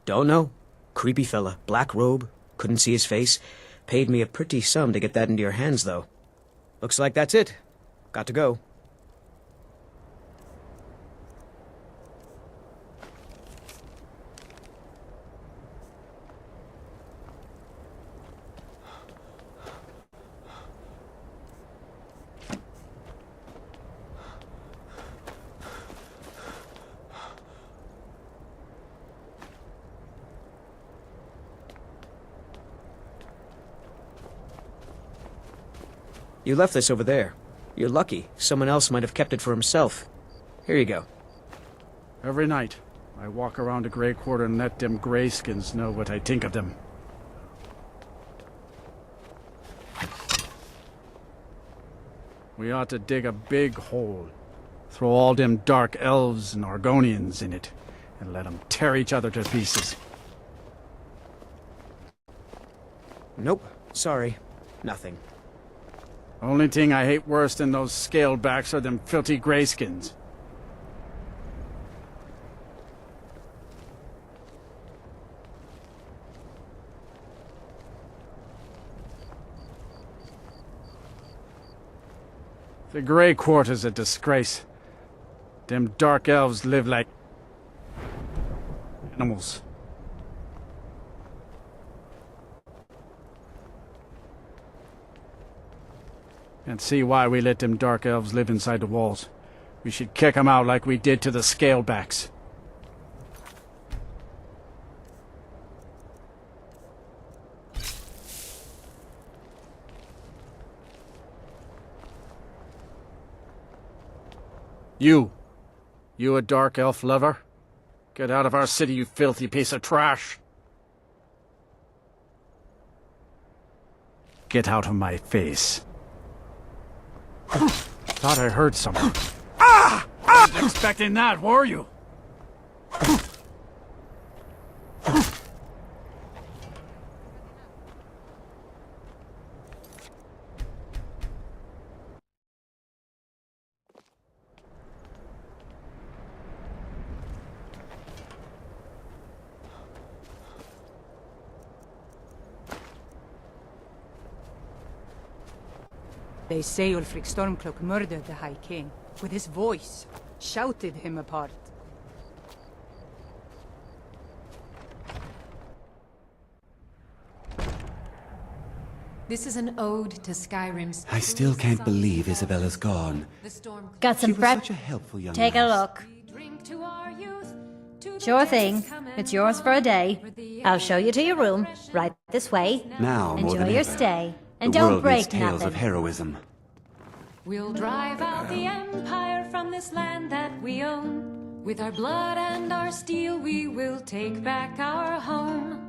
D: Don't know. Creepy fella. Black robe. Couldn't see his face. Paid me a pretty sum to get that into your hands, though. Looks like that's it. Got to go. You left this over there. You're lucky. Someone else might have kept it for himself. Here you go.
L: Every night, I walk around the Grey Quarter and let them Greyskins know what I think of them. We ought to dig a big hole, throw all them dark elves and Argonians in it, and let them tear each other to pieces.
D: Nope. Sorry. Nothing.
L: Only thing I hate worse than those scalebacks are them filthy Greyskins. The Grey Quarter's a disgrace. Them dark elves live like animals. Can't see why we let them dark elves live inside the walls. We should kick them out like we did to the scalebacks. You a dark elf lover? Get out of our city, you filthy piece of trash! Get out of my face. Thought I heard something. Ah! Wasn't expecting that, were you?
E: They say Ulfric Stormcloak murdered the High King. With his voice, shouted him apart.
I: This is an ode to Skyrim's...
K: I still can't believe Isabella's gone.
O: Got some
K: She was
O: prep?
K: such a helpful young
O: Take a
K: lass.
O: look. Sure thing. It's yours for a day. I'll show you to your room. Right this way.
K: Now, more
O: Enjoy
K: than
O: your
K: ever.
O: stay. And
K: The
O: don't
K: world needs
O: break
K: tales
O: nothing.
K: of heroism.
I: We'll drive out the Empire from this land that we own. With our blood and our steel, we will take back our home.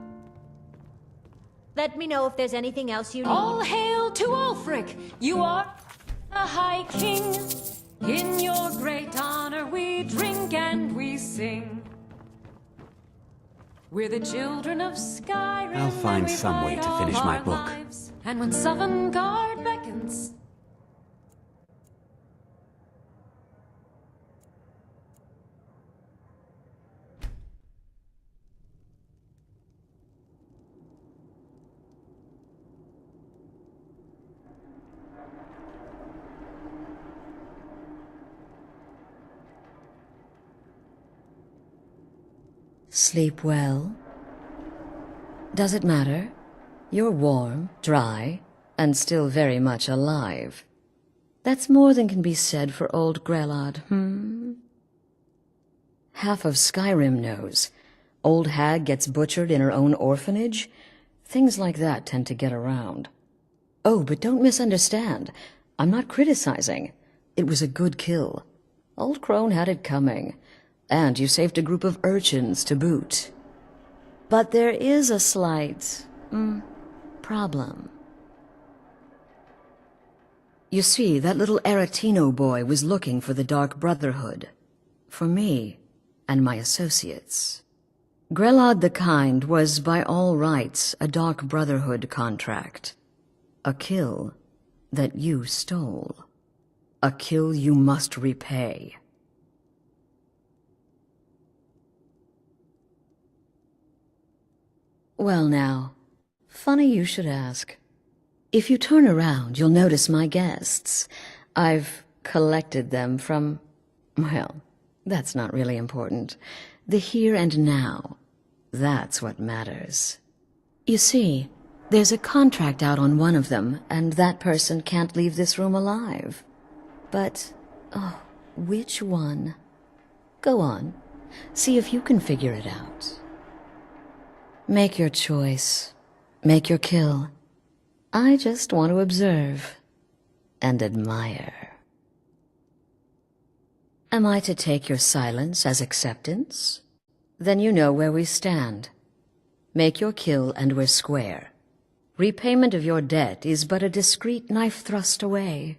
O: Let me know if there's anything else you need.
I: All hail to Ulfric! You are a High King. In your great honor, we drink and we sing. We're the children of Skyrim.
K: I'll find
I: and we
K: some way
I: fight
K: to
I: all
K: finish my
I: our
K: book.
I: lives. And when Sovngarde beckons,
W: Sleep well? Does it matter? You're warm, dry, and still very much alive. That's more than can be said for old Grelod, Half of Skyrim knows. Old hag gets butchered in her own orphanage. Things like that tend to get around. Oh, but don't misunderstand. I'm not criticizing. It was a good kill. Old Crone had it coming. And you saved a group of urchins to boot. But there is a slight, problem. You see, that little Aretino boy was looking for the Dark Brotherhood. For me and my associates. Grelod the Kind was, by all rights, a Dark Brotherhood contract. A kill that you stole. A kill you must repay. Well now, funny you should ask. If you turn around, you'll notice my guests. I've collected them from, well, that's not really important. The here and now. That's what matters. You see, there's a contract out on one of them, and that person can't leave this room alive. But, oh, which one? Go on, see if you can figure it out. Make your choice. Make your kill. I just want to observe and admire. Am I to take your silence as acceptance? Then you know where we stand. Make your kill and we're square. Repayment of your debt is but a discreet knife thrust away.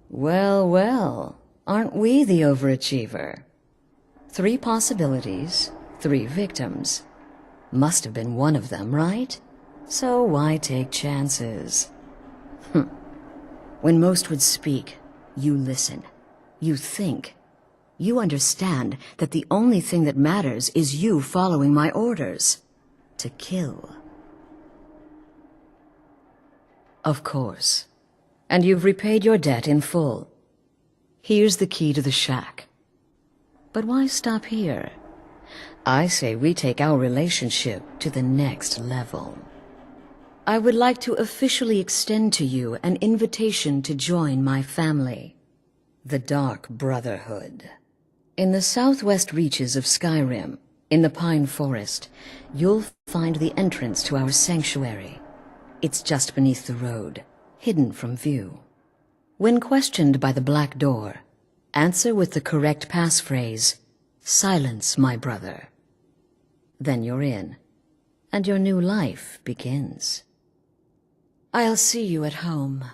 W: Well, well, aren't we the overachiever? 3 possibilities, 3 victims. Must have been one of them, right? So why take chances? When most would speak, you listen. You think. You understand that the only thing that matters is you following my orders. To kill. Of course. And you've repaid your debt in full. Here's the key to the shack. But why stop here? I say we take our relationship to the next level. I would like to officially extend to you an invitation to join my family, the Dark Brotherhood. In the southwest reaches of Skyrim, in the Pine Forest, you'll find the entrance to our sanctuary. It's just beneath the road, hidden from view. When questioned by the Black Door, answer with the correct passphrase, "Silence, my brother." Then you're in, and your new life begins. I'll see you at home.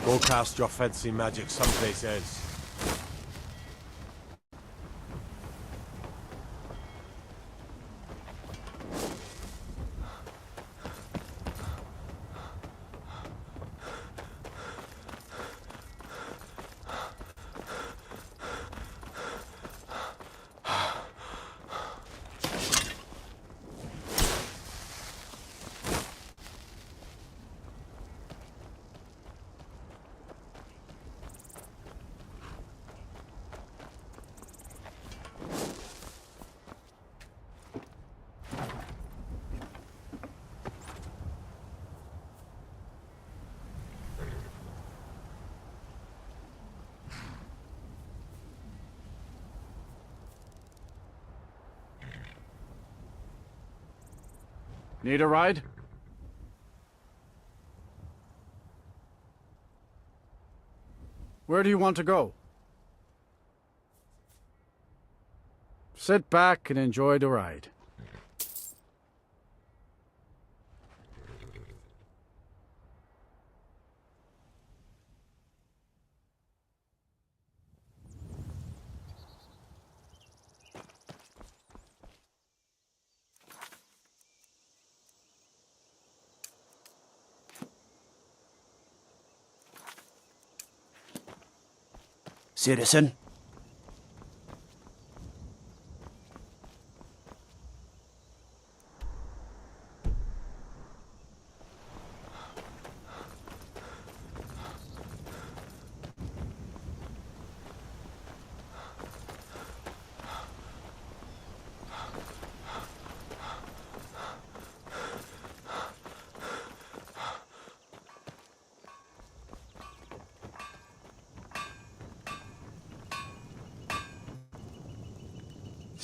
M: Go cast your fancy magic someplace else.
L: Need a ride? Where do you want to go? Sit back and enjoy the ride.
F: Citizen?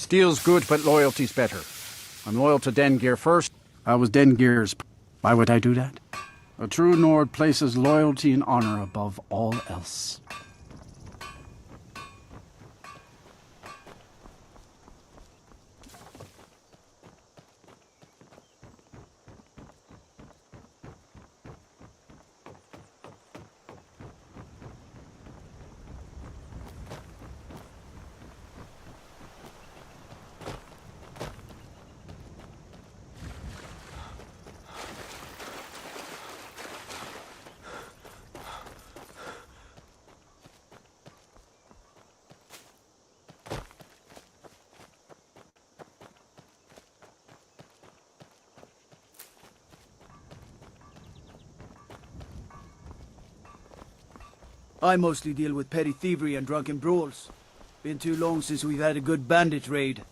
L: Steel's good, but loyalty's better. I'm loyal to Dengeir first. I was Dengeir's. Why would I do that? A true Nord places loyalty and honor above all else.
F: I mostly deal with petty thievery and drunken brawls. Been too long since we've had a good bandit raid.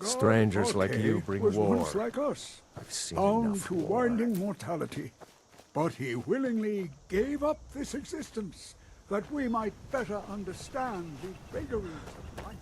B: Strangers like you bring
N: was
B: war.
N: once like us,
B: I've seen
N: bound
B: enough
N: to
B: war.
N: winding mortality. But he willingly gave up this existence that we might better understand the vagaries of life.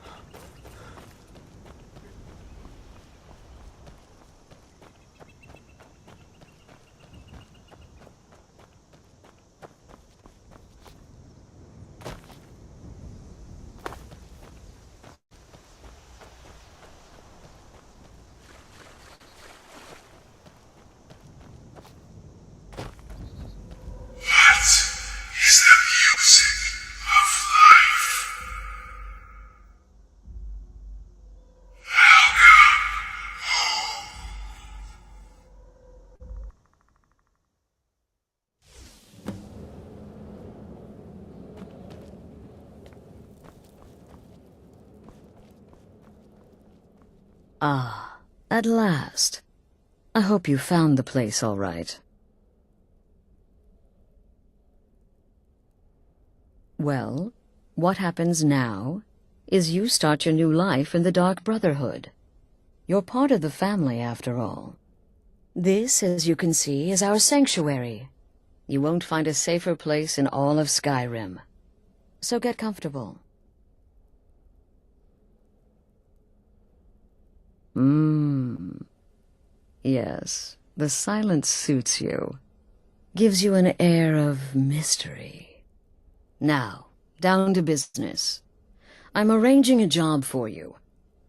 W: Ah, at last. I hope you found the place all right. Well, what happens now is you start your new life in the Dark Brotherhood. You're part of the family, after all. This, as you can see, is our sanctuary. You won't find a safer place in all of Skyrim. So get comfortable. Yes, the silence suits you. Gives you an air of mystery. Now, down to business. I'm arranging a job for you.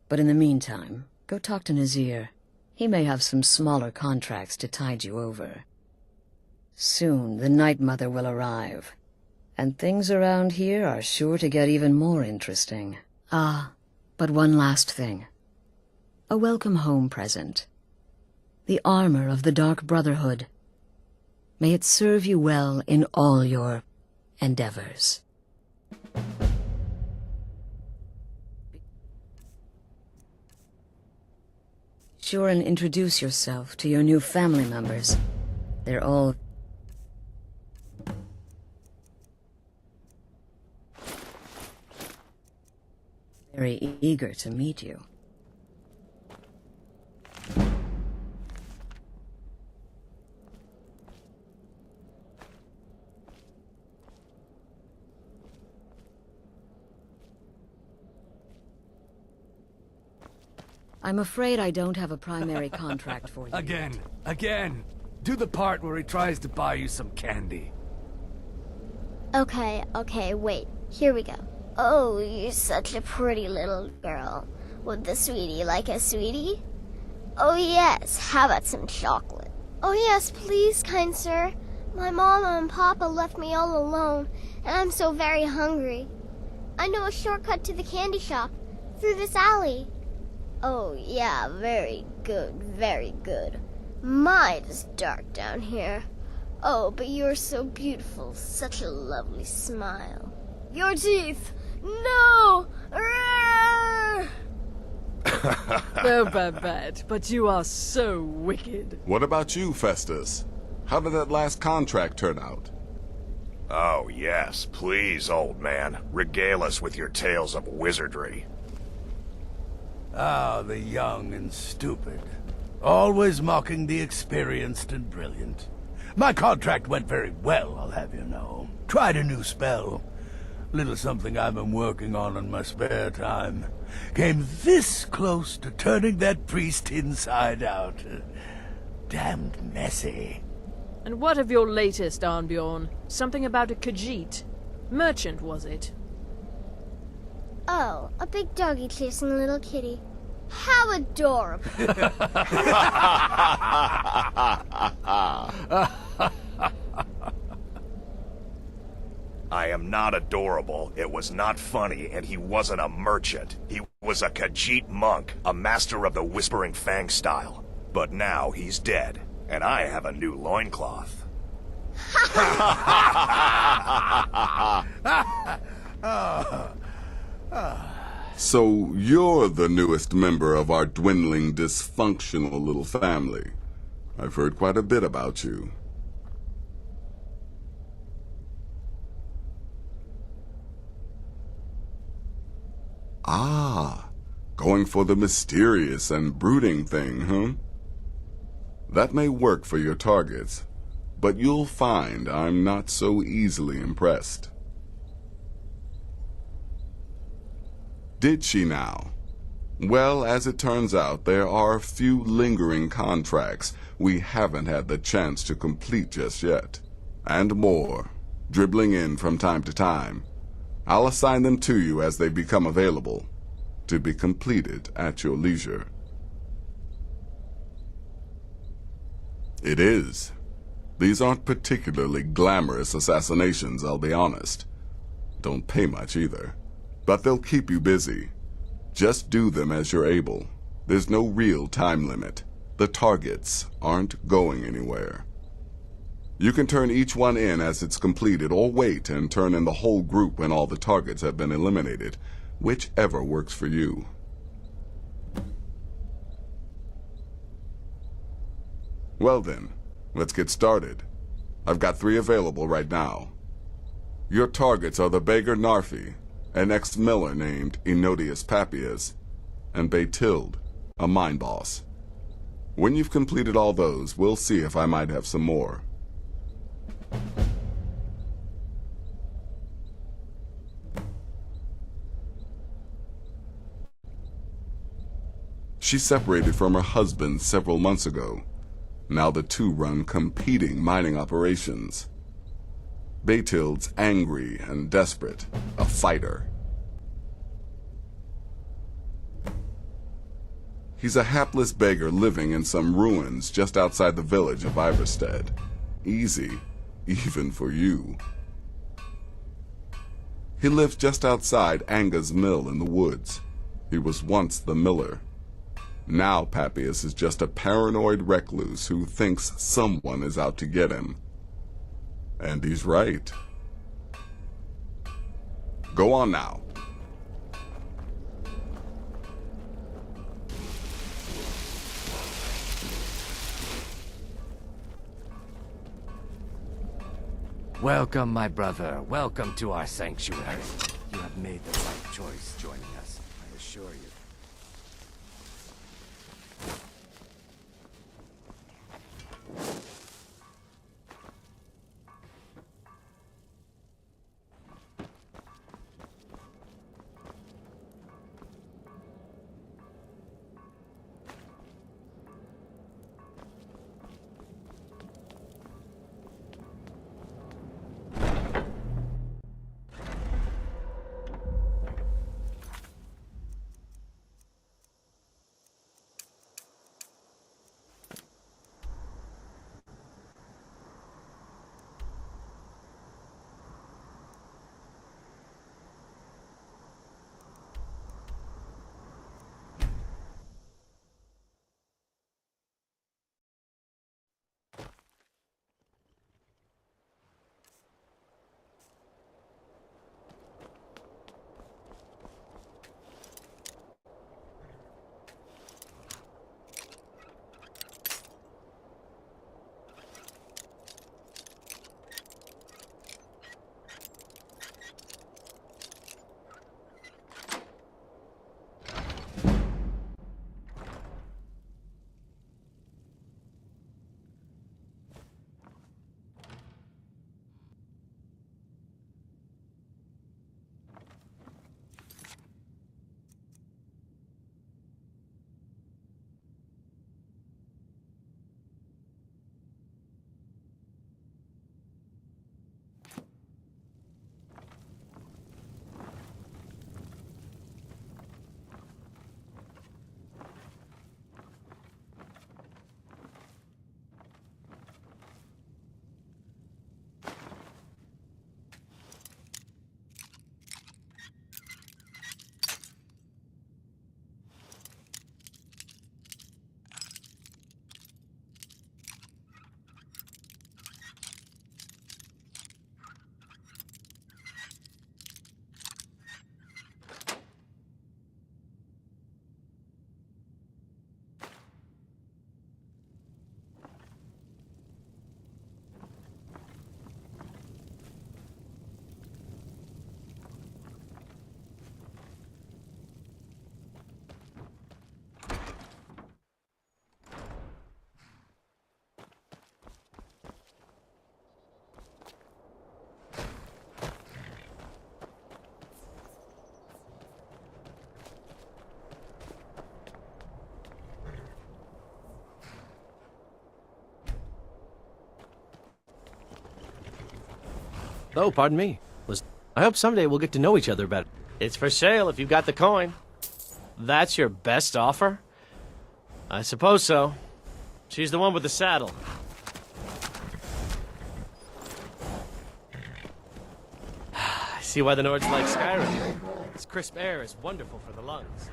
W: But in the meantime, go talk to Nazir. He may have some smaller contracts to tide you over. Soon, the Night Mother will arrive. And things around here are sure to get even more interesting. Ah, but one last thing. A welcome home present. The armor of the Dark Brotherhood. May it serve you well in all your endeavors. Sure and introduce yourself to your new family members. They're all very eager to meet you. I'm afraid I don't have a primary contract for you.
A: Again! Do the part where he tries to buy you some candy.
G: Okay, wait. Here we go. Oh, you're such a pretty little girl. Would the sweetie like a sweetie? Oh yes, how about some chocolate? Oh yes, please, kind sir. My mama and papa left me all alone, and I'm so very hungry. I know a shortcut to the candy shop, through this alley. Oh yeah, very good, very good. My, it's dark down here. Oh, but you're so beautiful, such a lovely smile. Your teeth! No!
P: No, Babette, but you are so wicked.
R: What about you, Festus? How did that last contract turn out?
X: Oh, yes, please, old man. Regale us with your tales of wizardry.
A: Ah, the young and stupid. Always mocking the experienced and brilliant. My contract went very well, I'll have you know. Tried a new spell. Little something I've been working on in my spare time. Came this close to turning that priest inside out. Damned messy.
P: And what of your latest, Arnbjorn? Something about a Khajiit. Merchant, was it?
G: Oh, a big doggy chasing a little kitty. How adorable.
X: I am not adorable, it was not funny, and he wasn't a merchant. He was a Khajiit monk, a master of the Whispering Fang style. But now he's dead, and I have a new loincloth.
R: So you're the newest member of our dwindling, dysfunctional little family. I've heard quite a bit about you. Ah, going for the mysterious and brooding thing, huh? That may work for your targets, but you'll find I'm not so easily impressed. Did she now? Well, as it turns out, there are a few lingering contracts we haven't had the chance to complete just yet. And more, dribbling in from time to time. I'll assign them to you as they become available, to be completed at your leisure. It is. These aren't particularly glamorous assassinations, I'll be honest. Don't pay much either. But they'll keep you busy. Just do them as you're able. There's no real time limit. The targets aren't going anywhere. You can turn each one in as it's completed, or wait and turn in the whole group when all the targets have been eliminated, whichever works for you. Well then, let's get started. I've got 3 available right now. Your targets are the beggar Narfi, an ex-miller named Enodius Papias, and Beytild, a mine boss. When you've completed all those, we'll see if I might have some more. She separated from her husband several months ago. Now the two run competing mining operations. Bathild's angry and desperate, a fighter. He's a hapless beggar living in some ruins just outside the village of Iverstead. Easy, even for you. He lives just outside Anga's mill in the woods. He was once the miller. Now Papias is just a paranoid recluse who thinks someone is out to get him. And he's right. Go on now.
C: Welcome, my brother. Welcome to our sanctuary. You have made the right choice joining us, I assure you.
S: Oh, pardon me. I hope someday we'll get to know each other better. It's for sale if you've got the coin. That's your best offer? I suppose so. She's the one with the saddle. I see why the Nords like Skyrim. This crisp air is wonderful for the lungs.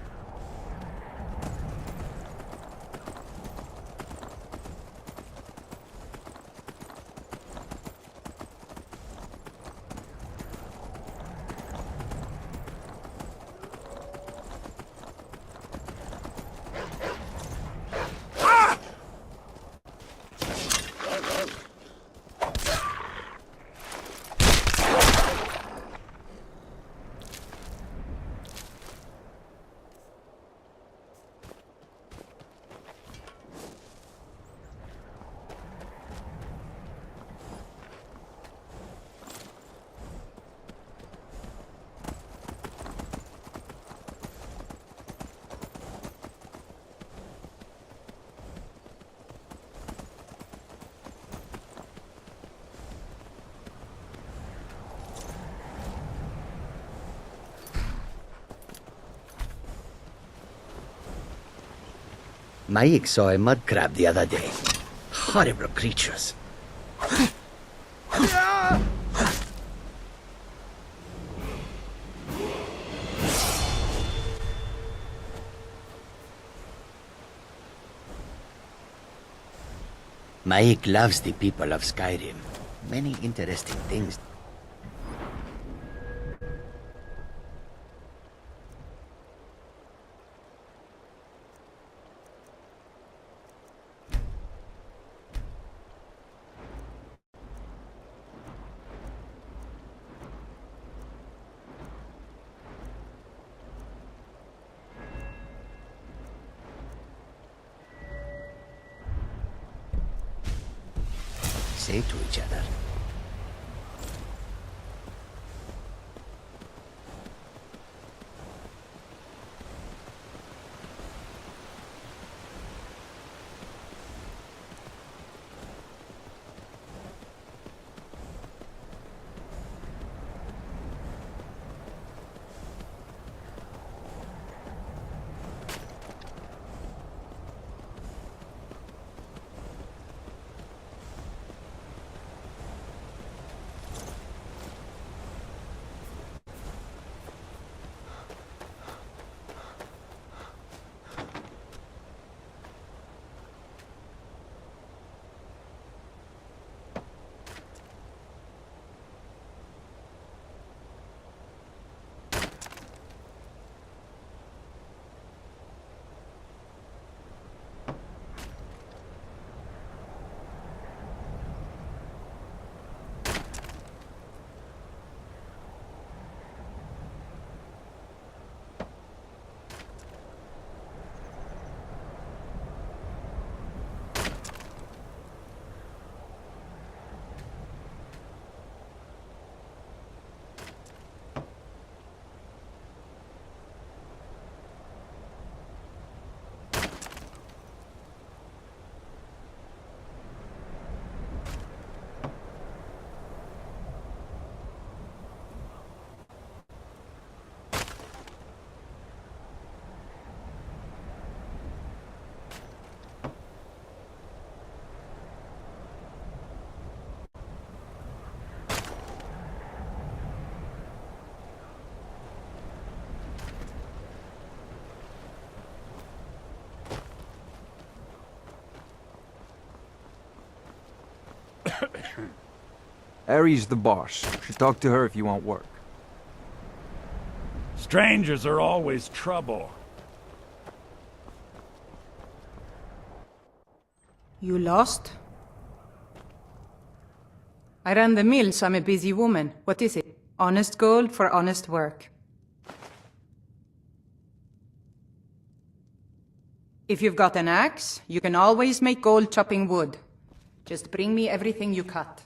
H: Maik saw a mud crab the other day. Horrible creatures. Maik loves the people of Skyrim. Many interesting things. Say to each other.
T: Ari's the boss. Should talk to her if you want work.
U: Strangers are always trouble.
E: You lost? I ran the mills. I'm a busy woman. What is it? Honest gold for honest work. If you've got an axe, you can always make gold chopping wood. Just bring me everything you cut.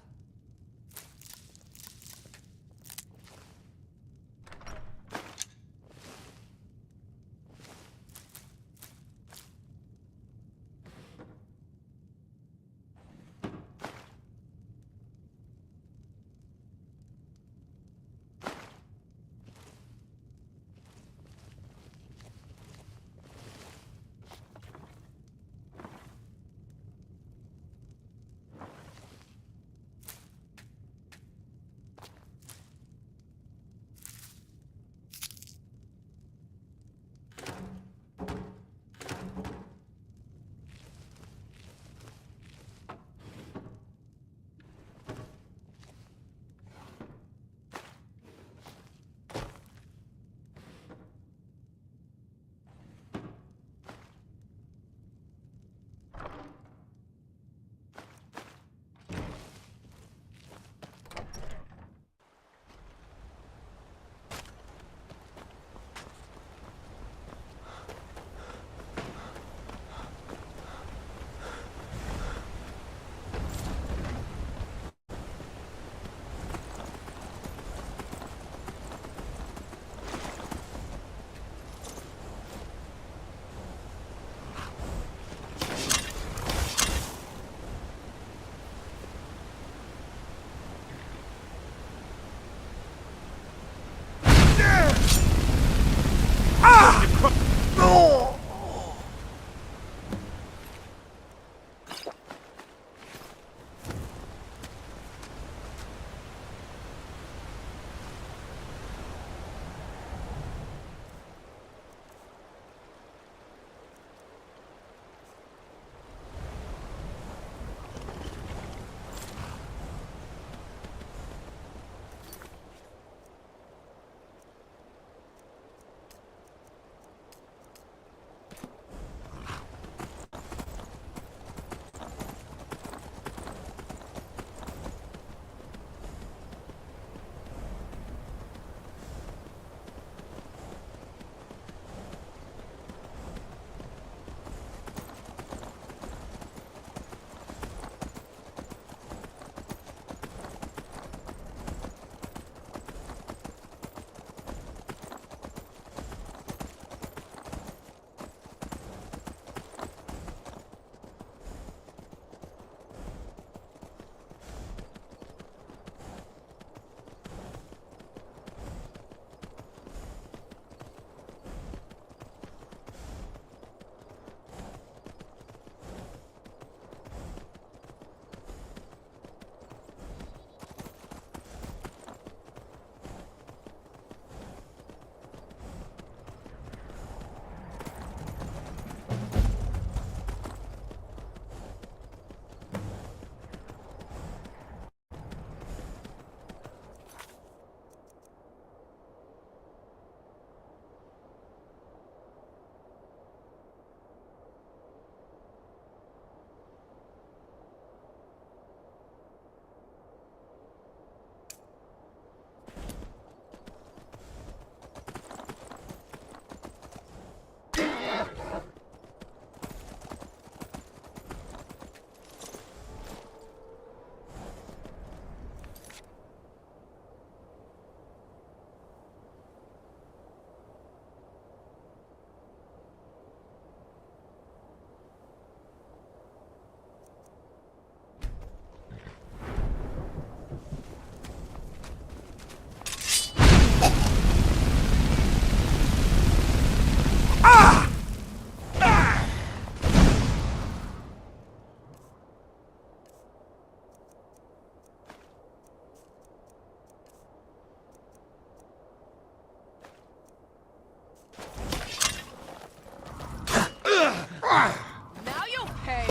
P: Now you'll pay.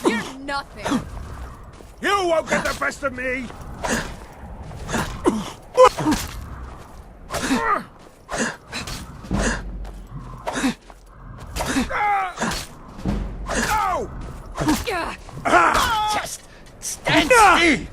P: You're nothing.
N: You won't get the best of me! No!
C: Just stand still!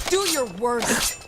P: Do your worst.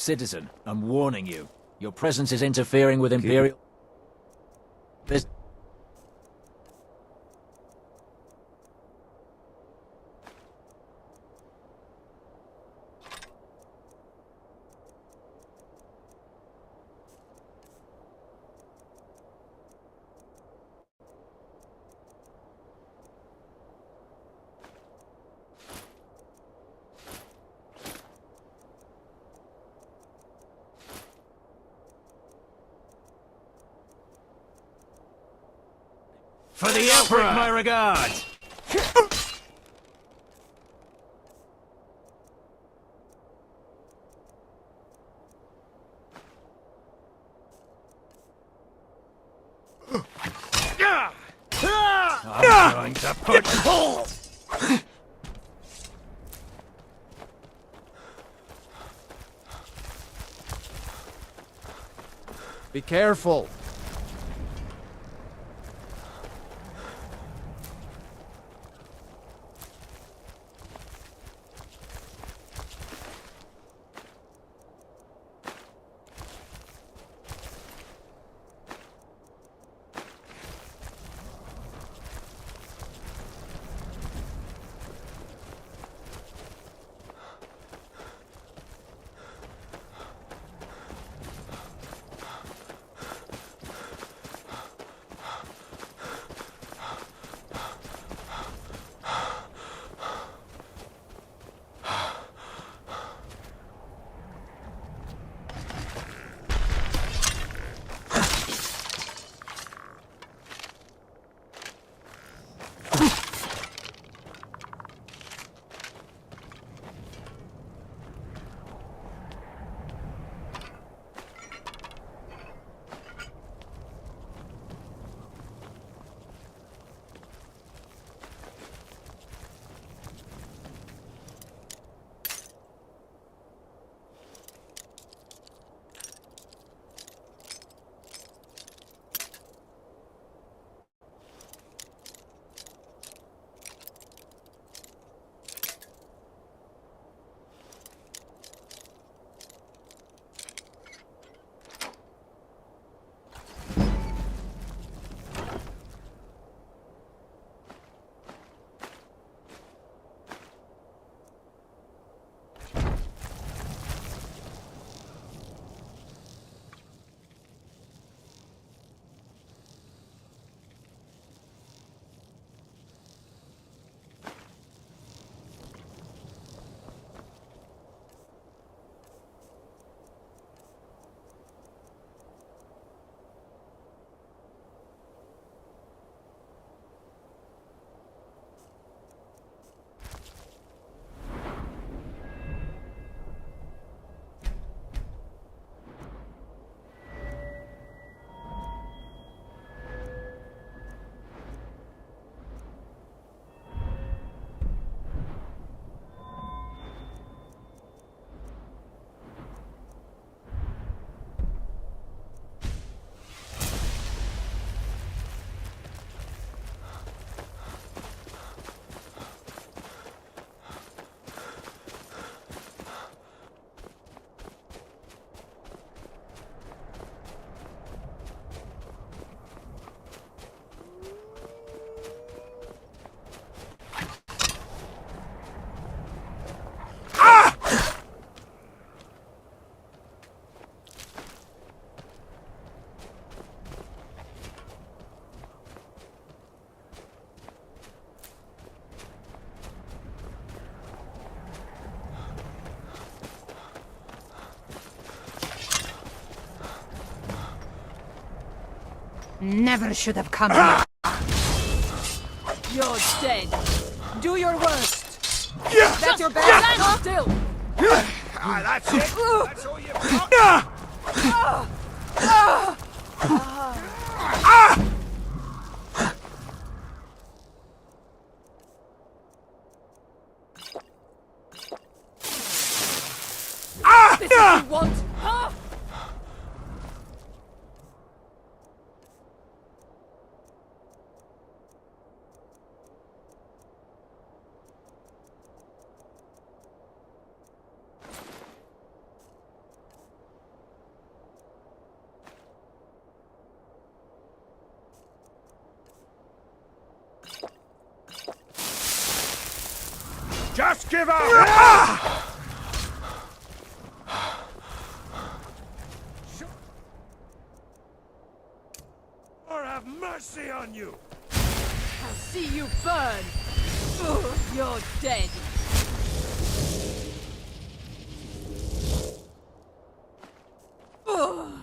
D: Citizen, I'm warning you. Your presence is interfering with Imperial business. For the Emperor, my regards! I'm going to put...
B: Be careful.
E: Never should have come here.
P: You're dead. Do your worst.
A: Yeah.
P: That's your best. Stand still.
A: That's it. That's all you've got.
P: This is what you want.
M: Just give up! Or have mercy on you!
P: I'll see you burn! Ugh, you're dead! Ugh.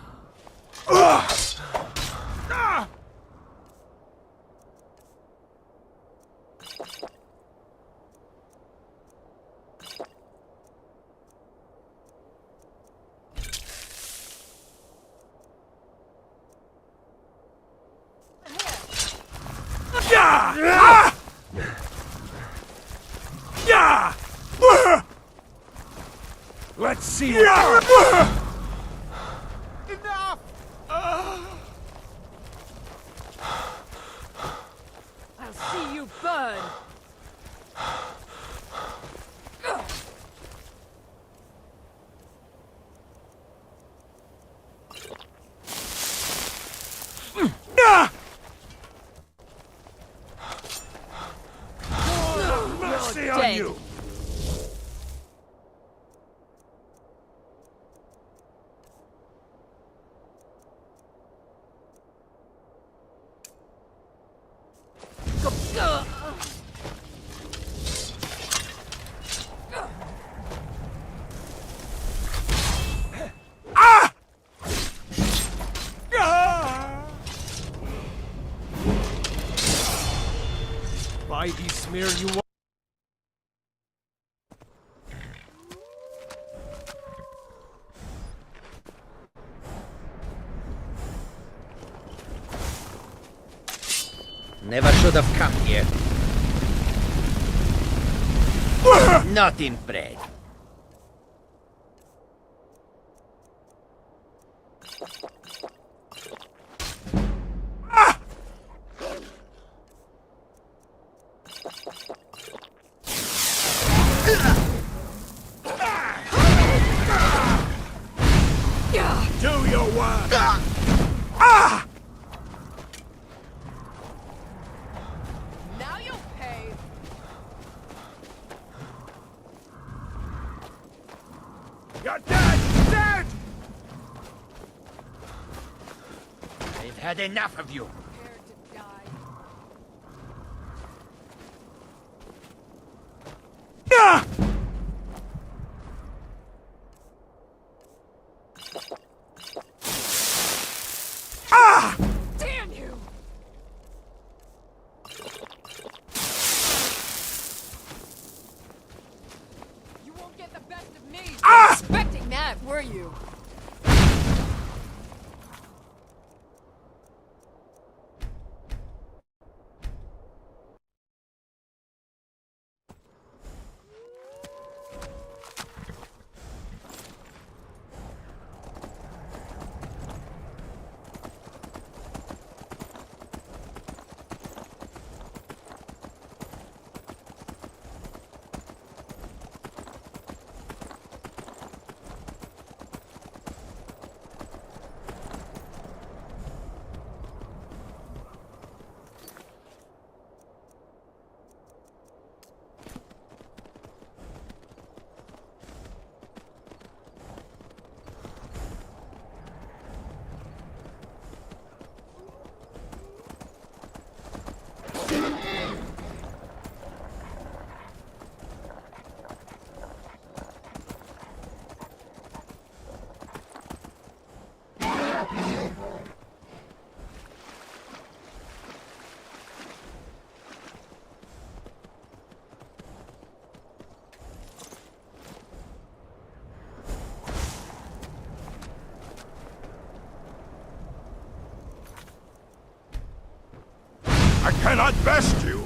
M: Let's see
P: Enough! I'll see you burn!
M: Mercy on you! By the smear you want.
H: Never should have come here. Not inbred.
M: Do your work!
P: Now you'll pay!
M: You're dead! Dead!
H: I've had enough of you.
P: Prepare to die. Damn you! You won't get the best of me! Expecting that, were you?
M: I cannot best you!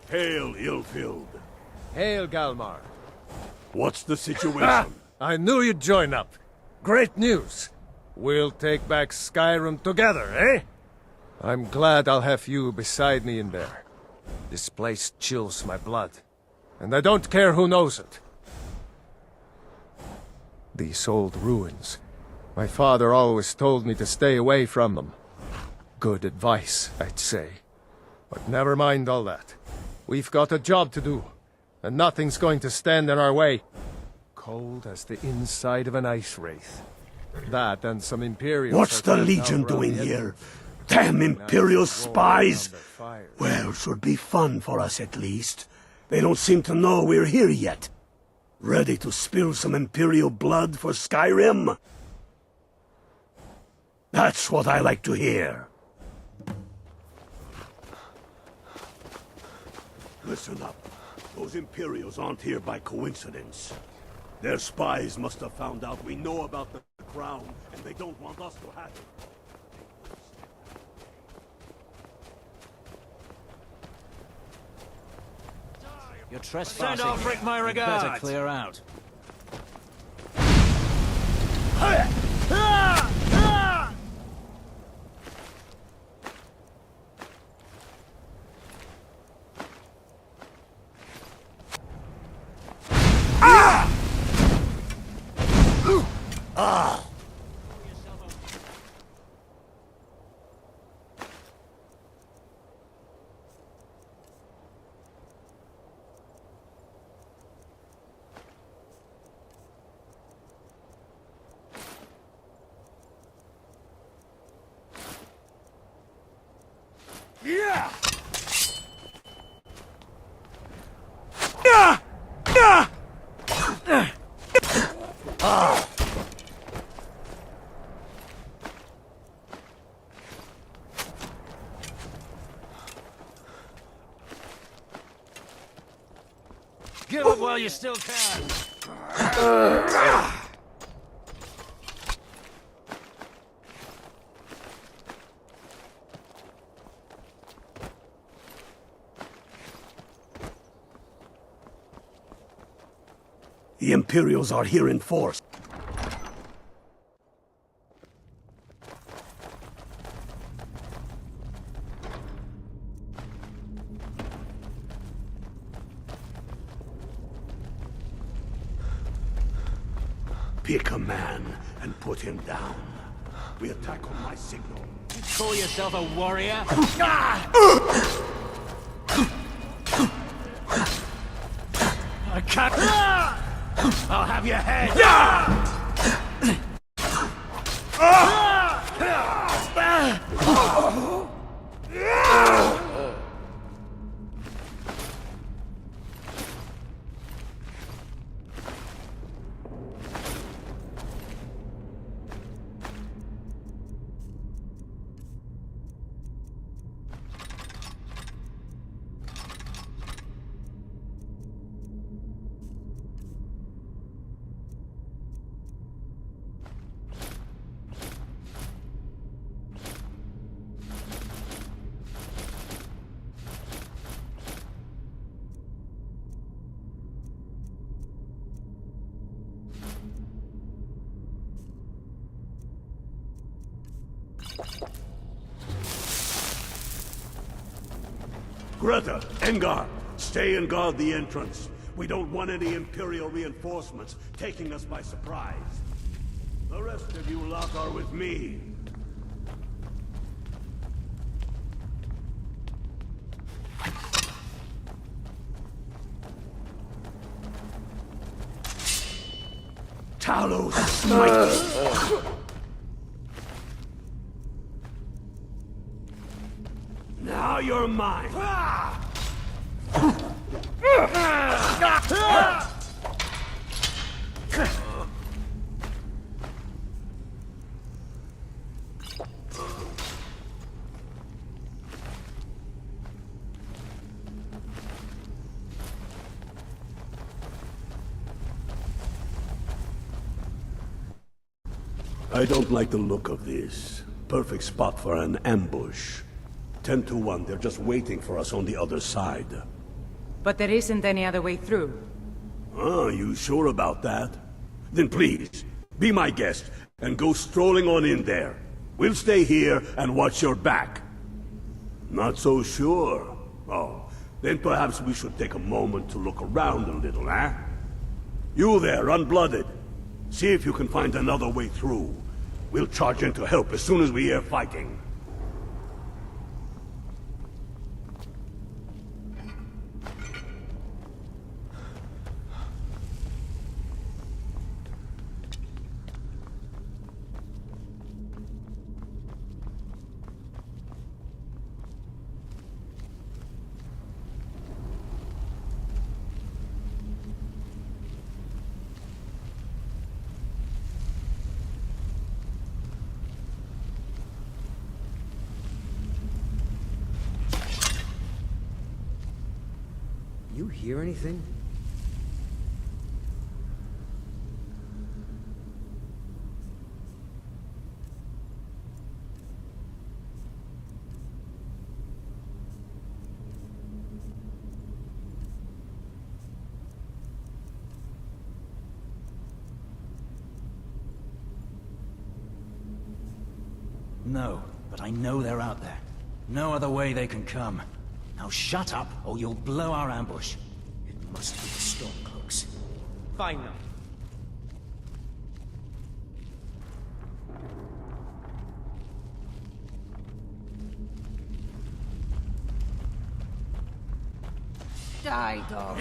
M: Hail, ill-filled.
B: Hail, Galmar.
M: What's the situation?
B: I knew you'd join up. Great news. We'll take back Skyrim together, eh? I'm glad I'll have you beside me in there. This place chills my blood, and I don't care who knows it. These old ruins. My father always told me to stay away from them. Good advice, I'd say. But never mind all that. We've got a job to do, and nothing's going to stand in our way. Cold as the inside of an ice wraith. That and some Imperials.
A: What's the Legion doing here? Damn Imperial spies! Well, should be fun for us at least. They don't seem to know we're here yet. Ready to spill some Imperial blood for Skyrim? That's what I like to hear. Listen up. Those Imperials aren't here by coincidence. Their spies must have found out we know about the crown, and they don't want us to have it.
D: You're trespassing.
H: Send off Rick my regards.
D: Better clear out.
A: Yeah!
H: Give it while you still can.
A: The Imperials are here in force. Pick a man and put him down. We attack on my signal.
H: You call yourself a warrior? I can't. I'll have your head.
A: Greta, Engar, stay and guard the entrance. We don't want any Imperial reinforcements taking us by surprise. The rest of you lot are with me. Talos, smite! Now you're mine! I don't like the look of this. Perfect spot for an ambush. 10 to 1, they're just waiting for us on the other side.
E: But there isn't any other way through.
M: Oh, you sure about that? Then please, be my guest, and go strolling on in there. We'll stay here and watch your back. Not so sure. Oh, then perhaps we should take a moment to look around a little, eh? You there, unblooded. See if you can find another way through. We'll charge in to help as soon as we hear fighting.
J: You hear anything?
D: No, but I know they're out there. No other way they can come. Now shut up, or you'll blow our ambush. It must be the Stormcloaks.
S: Fine now.
E: Die, dog.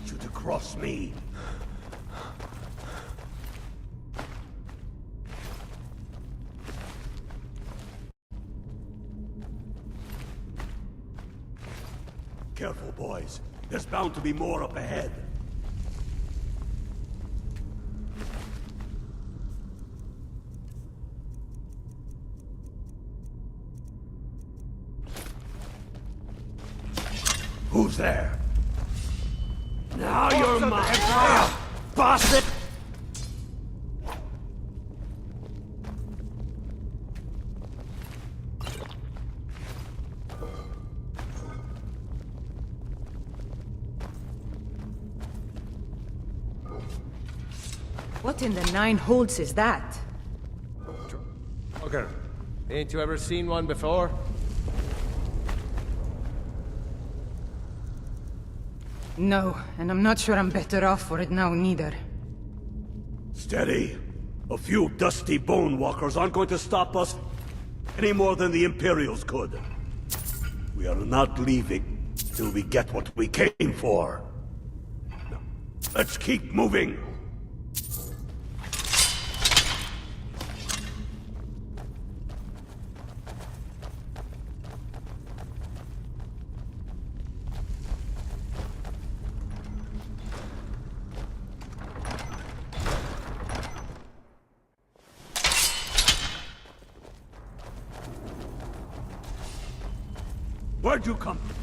M: You to cross me. Careful, boys. There's bound to be more up ahead. Who's there? Now you're mine! Bastard!
E: What in the nine holes is that?
B: Okay. Ain't you ever seen one before?
E: No, and I'm not sure I'm better off for it now, neither.
M: Steady. A few dusty bone walkers aren't going to stop us any more than the Imperials could. We are not leaving till we get what we came for. Now, let's keep moving. Where'd you come from?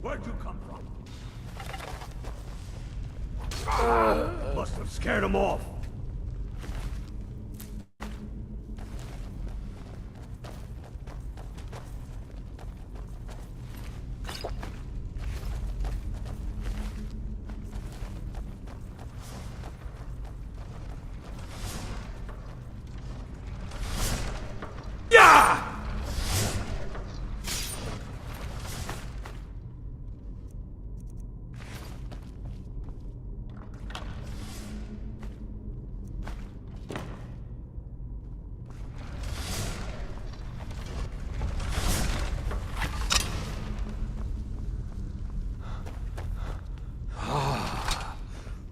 M: Where'd you come from? Must have scared him off.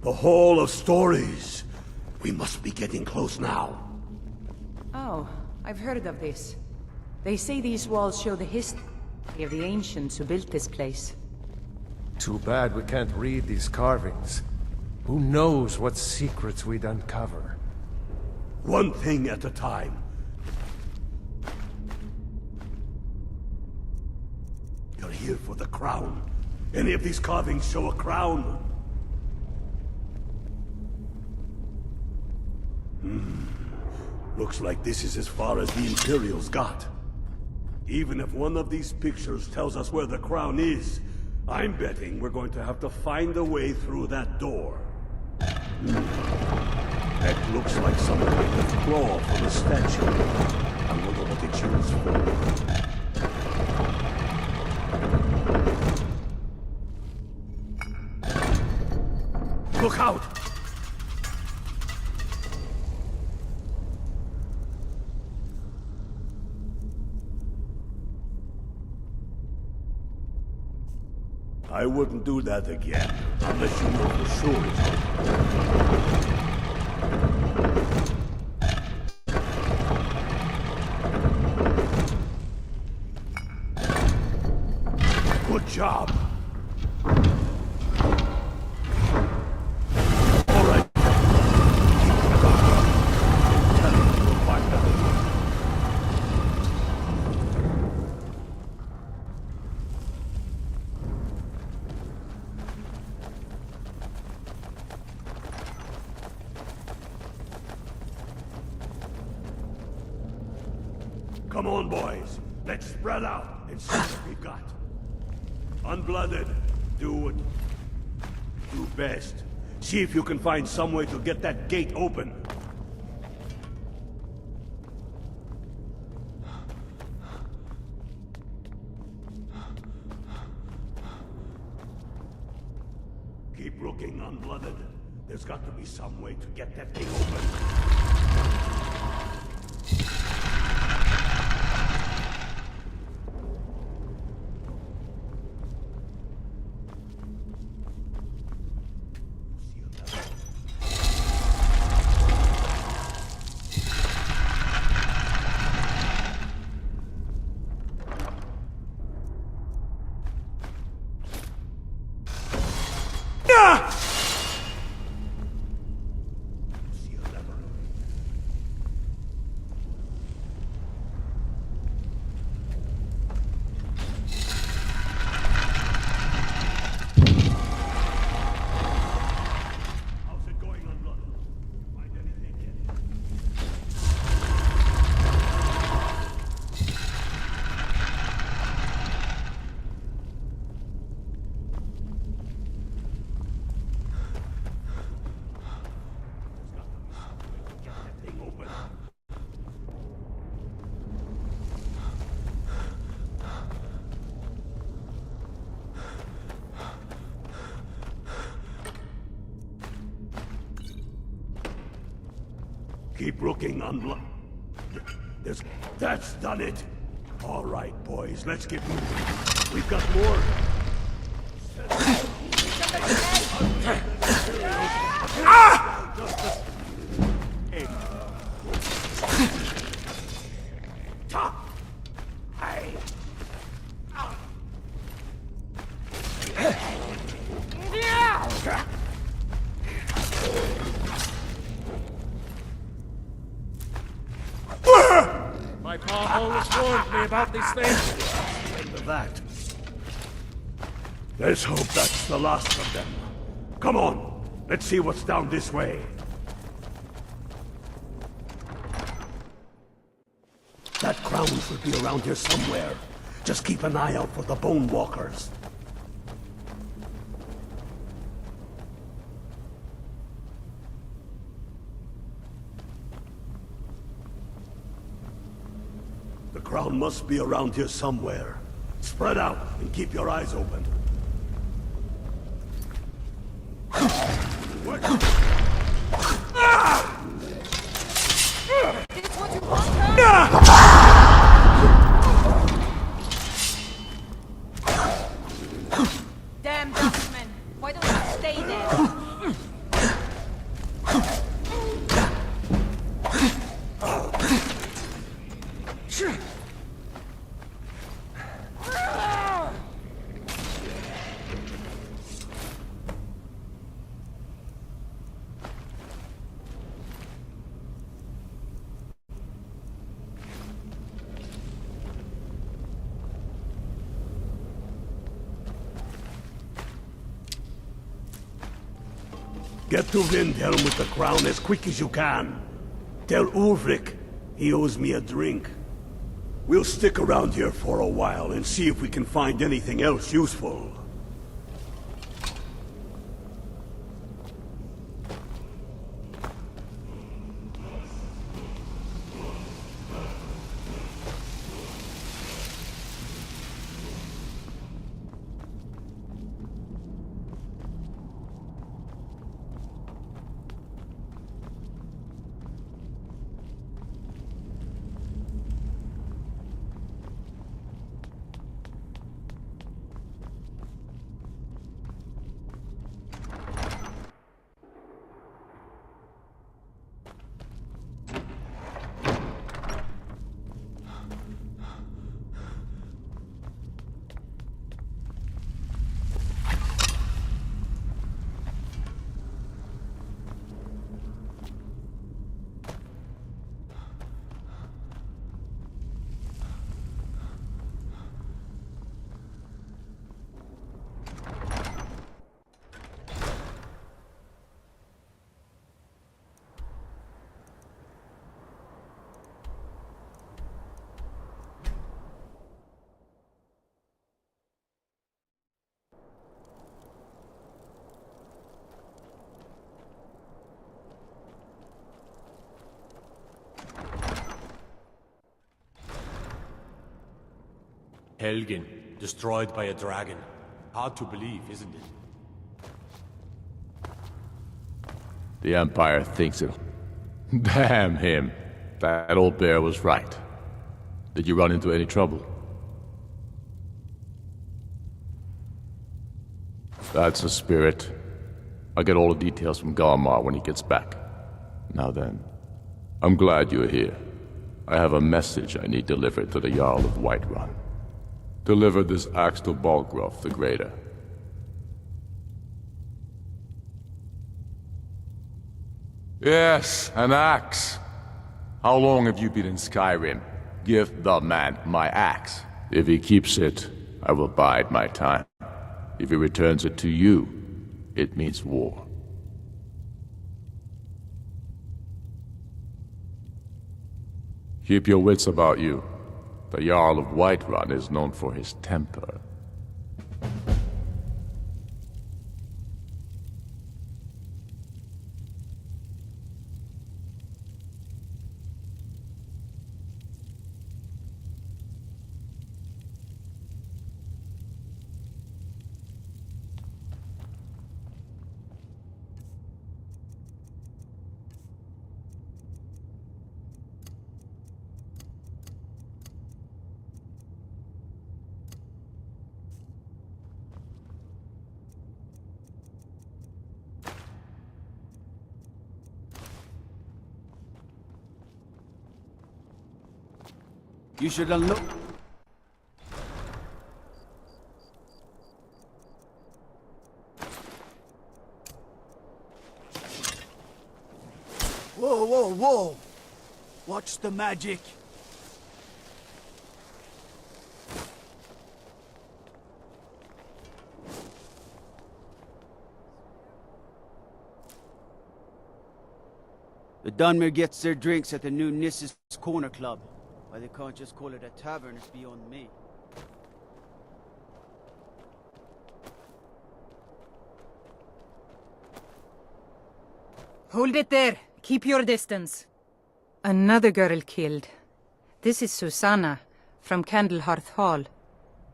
M: The Hall of Stories. We must be getting close now.
E: Oh, I've heard of this. They say these walls show the history of the ancients who built this place.
B: Too bad we can't read these carvings. Who knows what secrets we'd uncover?
M: One thing at a time. You're here for the crown. Any of these carvings show a crown? Looks like this is as far as the Imperials got. Even if one of these pictures tells us where the crown is, I'm betting we're going to have to find a way through that door. That looks like some kind of claw from a statue. I wonder what it's used for. Look out! I wouldn't do that again, unless you know for sure it's open. Good job. All right. Tell him we'll find out. Come on, boys. Let's spread out and see what we've got. Unblooded, do best. See if you can find some way to get that gate open. Keep looking, Unblooded. There's got to be some way to get that thing open. Keep looking, Unblood. That's done it. All right, boys, let's get moving. We've got more.
A: My pa always warned me about these things.
M: End of that. Let's hope that's the last of them. Come on, let's see what's down this way. That crown should be around here somewhere. Just keep an eye out for the Bone Walkers. The crown must be around here somewhere. Spread out and keep your eyes open.
E: Damn Dutchman! Why don't you stay there?
M: Get to Windhelm with the crown as quick as you can. Tell Ulrich he owes me a drink. We'll stick around here for a while and see if we can find anything else useful.
K: Helgen, destroyed by a dragon. Hard to believe, isn't it?
O: The Empire thinks it. Damn him. That old bear was right. Did you run into any trouble? That's the spirit. I'll get all the details from Garmar when he gets back. Now then, I'm glad you're here. I have a message I need delivered to the Jarl of Whiterun. Deliver this axe to Balgruuf the Greater. Yes, an axe. How long have you been in Skyrim? Give the man my axe. If he keeps it, I will bide my time. If he returns it to you, it means war. Keep your wits about you. The Jarl of Whiterun is known for his temper.
F: You should unlock. Whoa, whoa, whoa! Watch the magic. The Dunmer gets their drinks at the new Nissa's Corner Club. Why they can't just call it a tavern is beyond me.
E: Hold it there. Keep your distance. Another girl killed. This is Susanna, from Candlehearth Hall.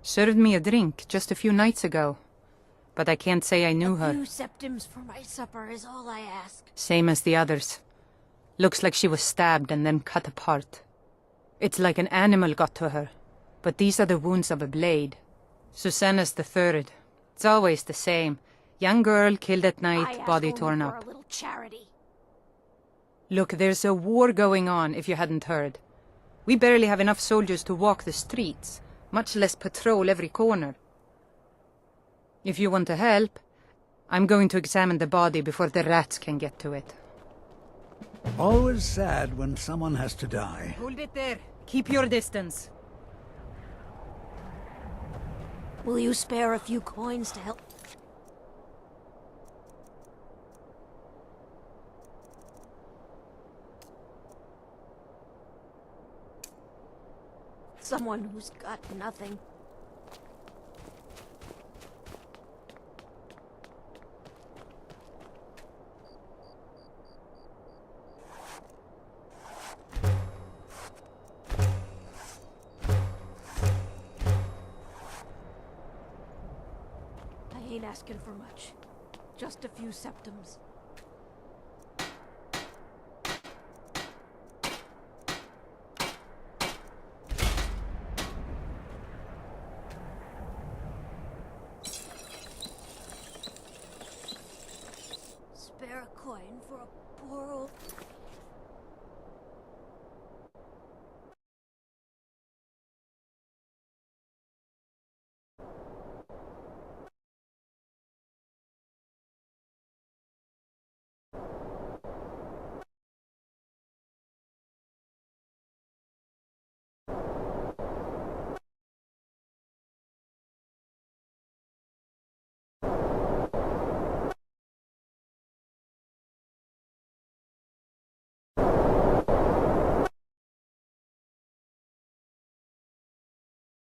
E: Served me a drink just a few nights ago. But I can't say I knew her.
Q: A few septims for my supper is all I ask.
E: Same as the others. Looks like she was stabbed and then cut apart. It's like an animal got to her. But these are the wounds of a blade. Susanna's the third. It's always the same. Young girl killed at night, body torn up.
Q: For a little charity.
E: Look, there's a war going on, if you hadn't heard. We barely have enough soldiers to walk the streets, much less patrol every corner. If you want to help, I'm going to examine the body before the rats can get to it.
N: Always sad when someone has to die.
E: Hold it there. Keep your distance.
Q: Will you spare a few coins to help? Someone who's got nothing. I ain't asking for much. Just a few septums. Spare a coin for a poor old...